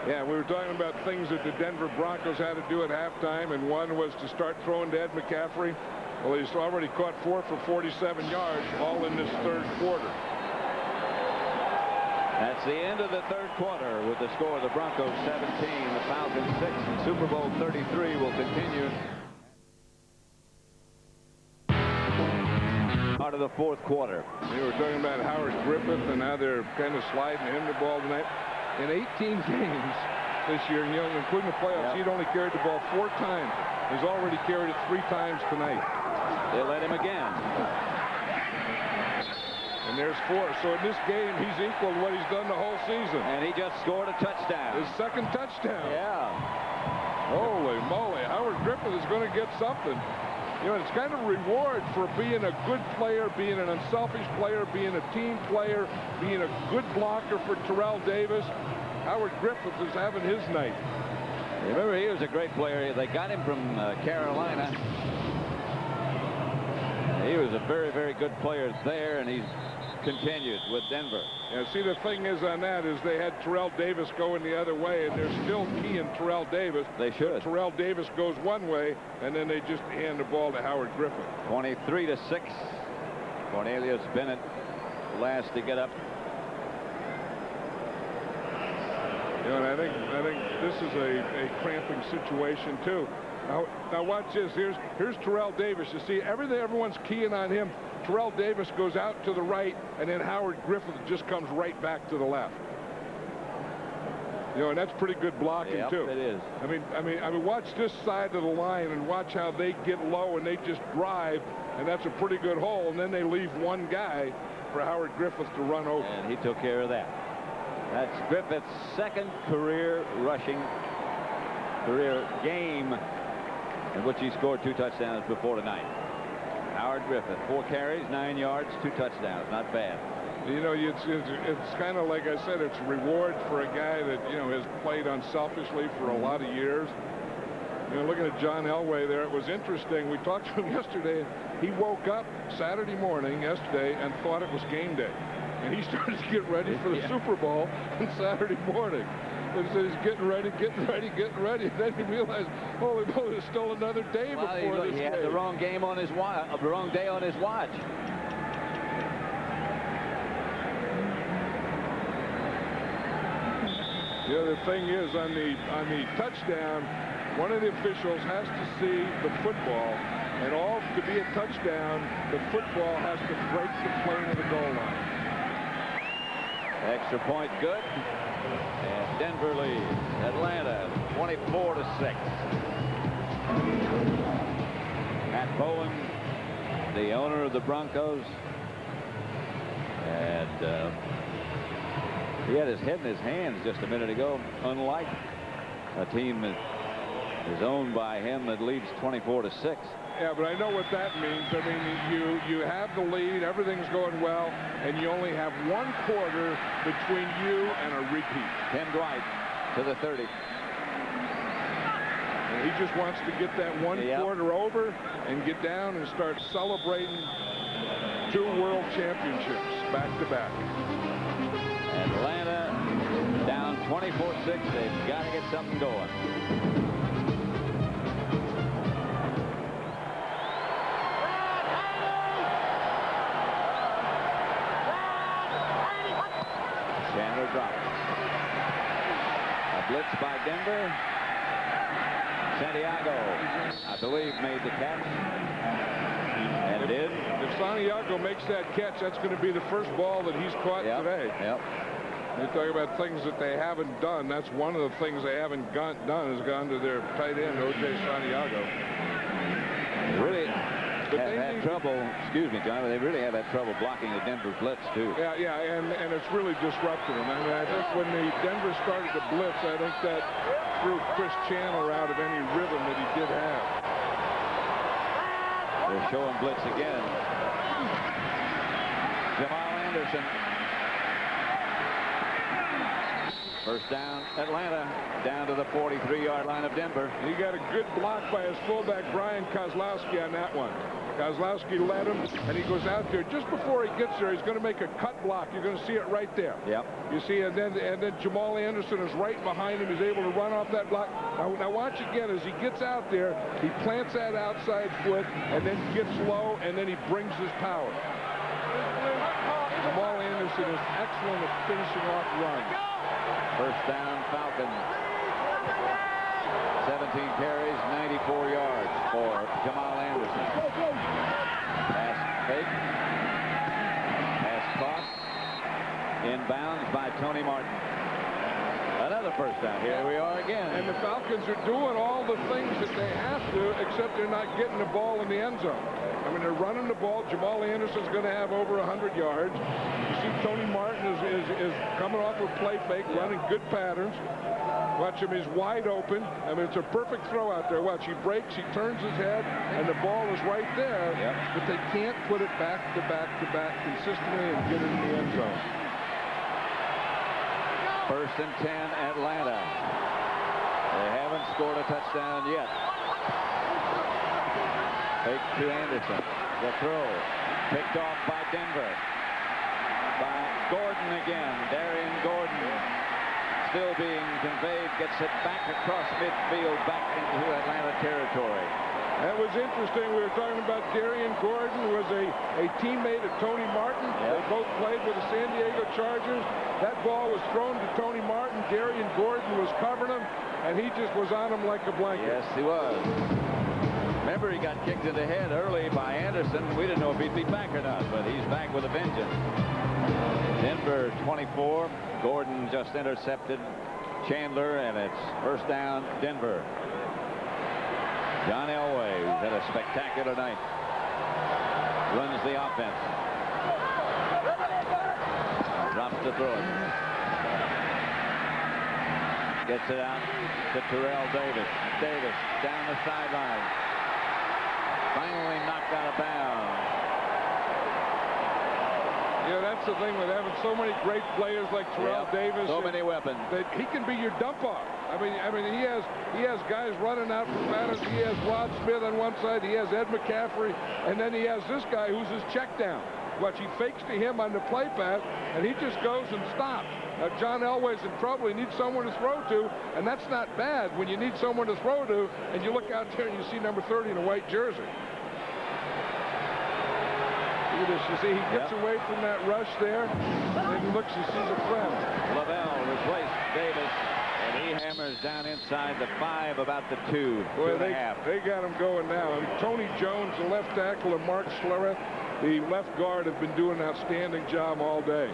S10: Yeah, we were talking about things that the Denver Broncos had to do at halftime, and one was to start throwing to Ed McCaffrey. Well, he's already caught 4 for 47 yards, all in this 3rd quarter.
S9: That's the end of the 3rd quarter with the score. The Broncos 17, the Falcons 6, and Super Bowl 33 will continue. Part of the 4th quarter.
S10: We were talking about Howard Griffith and how they're kind of sliding him the ball tonight. In 18 games this year, you know, including the playoffs, he'd only carried the ball 4 times. He's already carried it 3 times tonight.
S9: They let him again.
S10: And there's 4. So in this game, he's equal to what he's done the whole season.
S9: And he just scored a touchdown.
S10: His 2nd touchdown.
S9: Yeah.
S10: Holy moly. Howard Griffith is going to get something. You know, it's kind of a reward for being a good player, being an unselfish player, being a team player, being a good blocker for Terrell Davis. Howard Griffith is having his night.
S9: Remember, he was a great player. They got him from Carolina. He was a very, very good player there, and he's continued with Denver.
S10: Yeah, see, the thing is on that is they had Terrell Davis going the other way, and they're still keying Terrell Davis.
S9: They should.
S10: Terrell Davis goes one way, and then they just hand the ball to Howard Griffith.
S9: 23-6. Cornelius Bennett last to get up.
S10: You know, and I think this is a cramping situation too. Now watch this. Here's Terrell Davis. You see, everyone's keying on him. Terrell Davis goes out to the right, and then Howard Griffith just comes right back to the left. You know, and that's pretty good blocking too.
S9: It is.
S10: I mean, watch this side of the line and watch how they get low and they just drive, and that's a pretty good hole. And then they leave one guy for Howard Griffith to run over.
S9: And he took care of that. That's Griffith's 2nd career game in which he scored 2 touchdowns before tonight. Howard Griffith, 4 carries, 9 yards, 2 touchdowns. Not bad.
S10: You know, it's kind of like I said, it's a reward for a guy that, you know, has played unselfishly for a lot of years. You know, looking at John Elway there, it was interesting. We talked to him yesterday. He woke up Saturday morning yesterday and thought it was game day. And he started to get ready for the Super Bowl on Saturday morning. And so he's getting ready. And then he realized, holy moly, there's still another day before this
S9: game. He had the wrong game on his watch, the wrong day on his watch.
S10: You know, the thing is, on the touchdown, one of the officials has to see the football, and all to be a touchdown, the football has to break the plane of the goal line.
S9: Extra point good. And Denver leads Atlanta 24-6. Matt Bowen, the owner of the Broncos, and he had his head in his hands just a minute ago, unlike a team that is owned by him that leads 24-6.
S10: Yeah, but I know what that means. I mean, you have the lead, everything's going well, and you only have 1 quarter between you and a repeat.
S9: Ken Dwight to the 30.
S10: And he just wants to get that 1 quarter over and get down and start celebrating 2 world championships back to back.
S9: Atlanta down 24-6. They've got to get something going. Chandler drops. A blitz by Denver. Santiago, I believe, made the catch. And did.
S10: If Santiago makes that catch, that's going to be the first ball that he's caught today.
S9: Yep.
S10: They talk about things that they haven't done. That's one of the things they haven't done is gone to their tight end, O.J. Santiago.
S9: They really have had trouble, excuse me, John, they really have had trouble blocking the Denver blitz, too.
S10: Yeah, and it's really disrupted them. I mean, I think when the Denver started to blitz, I think that threw Chris Chandler out of any rhythm that he did have.
S9: They're showing blitz again. Jamal Anderson. First down, Atlanta, down to the 43-yard line of Denver.
S10: He got a good block by his fullback, Brian Kozlowski, on that one. Kozlowski led him, and he goes out there. Just before he gets there, he's going to make a cut block. You're going to see it right there.
S9: Yep.
S10: You see, and then Jamal Anderson is right behind him. He's able to run off that block. Now watch again. As he gets out there, he plants that outside foot, and then gets low, and then he brings his power. Jamal Anderson is excellent at finishing off runs.
S9: First down, Falcons. 17 carries, 94 yards for Jamal Anderson. Pass fake. Pass caught. Inbounds by Tony Martin. Another first down. Here we are again.
S10: And the Falcons are doing all the things that they have to, except they're not getting the ball in the end zone. I mean, they're running the ball. Jamal Anderson's going to have over 100 yards. You see Tony Martin is coming off a play fake, running good patterns. Watch him, he's wide open. I mean, it's a perfect throw out there. Watch, he breaks, he turns his head, and the ball is right there.
S9: Yep.
S10: But they can't put it back to back to back consistently and get it in the end zone.
S9: First and 10, Atlanta. They haven't scored a touchdown yet. Fake to Anderson. The throw. Picked off by Denver. By Gordon again. Darian Gordon. Still being conveyed. Gets it back across midfield. Back into Atlanta territory.
S10: That was interesting. We were talking about Darian Gordon, who was a teammate of Tony Martin. Yep. They both played with the San Diego Chargers. That ball was thrown to Tony Martin. Darian Gordon was covering him, and he just was on him like a blanket.
S9: Yes, he was. Remember, he got kicked in the head early by Anderson. We didn't know if he'd be back or not, but he's back with a vengeance. Denver 24. Gordon just intercepted Chandler, and it's first down, Denver. John Elway, who's had a spectacular night, runs the offense. Drops to throw it. Gets it out to Terrell Davis. Davis down the sideline. Finally knocked out of bounds.
S10: Yeah, that's the thing with having so many great players like Terrell Davis.
S9: So many weapons.
S10: That he can be your dump-off. I mean, he has guys running out for patterns. He has Rod Smith on one side. He has Ed McCaffrey, and then he has this guy who's his check down. Watch, he fakes to him on the play pass, and he just goes and stops. John Elway's in trouble. He needs someone to throw to, and that's not bad when you need someone to throw to, and you look out there and you see number 30 in a white jersey. Look at this. You see, he gets away from that rush there, and he looks, he sees a friend.
S9: Lavelle replaced Davis, and he hammers down inside the 5, about the 2,
S10: Boy,
S9: 2.5.
S10: They got him going now. I mean, Tony Jones, the left tackle, and Mark Schlereth, the left guard, have been doing an outstanding job all day.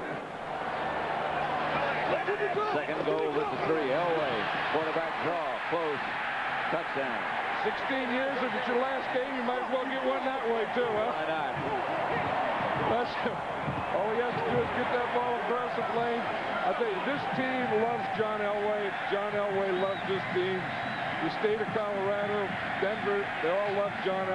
S9: Second goal with the 3. Elway, quarterback draw, close, touchdown.
S10: 16 years, if it's your last game, you might as well get one that way, too, huh?
S9: Why not?
S10: All he has to do is get that ball across the lane. I tell you, this team loves John Elway. John Elway loves this team. The state of Colorado, Denver, they all love John Elway.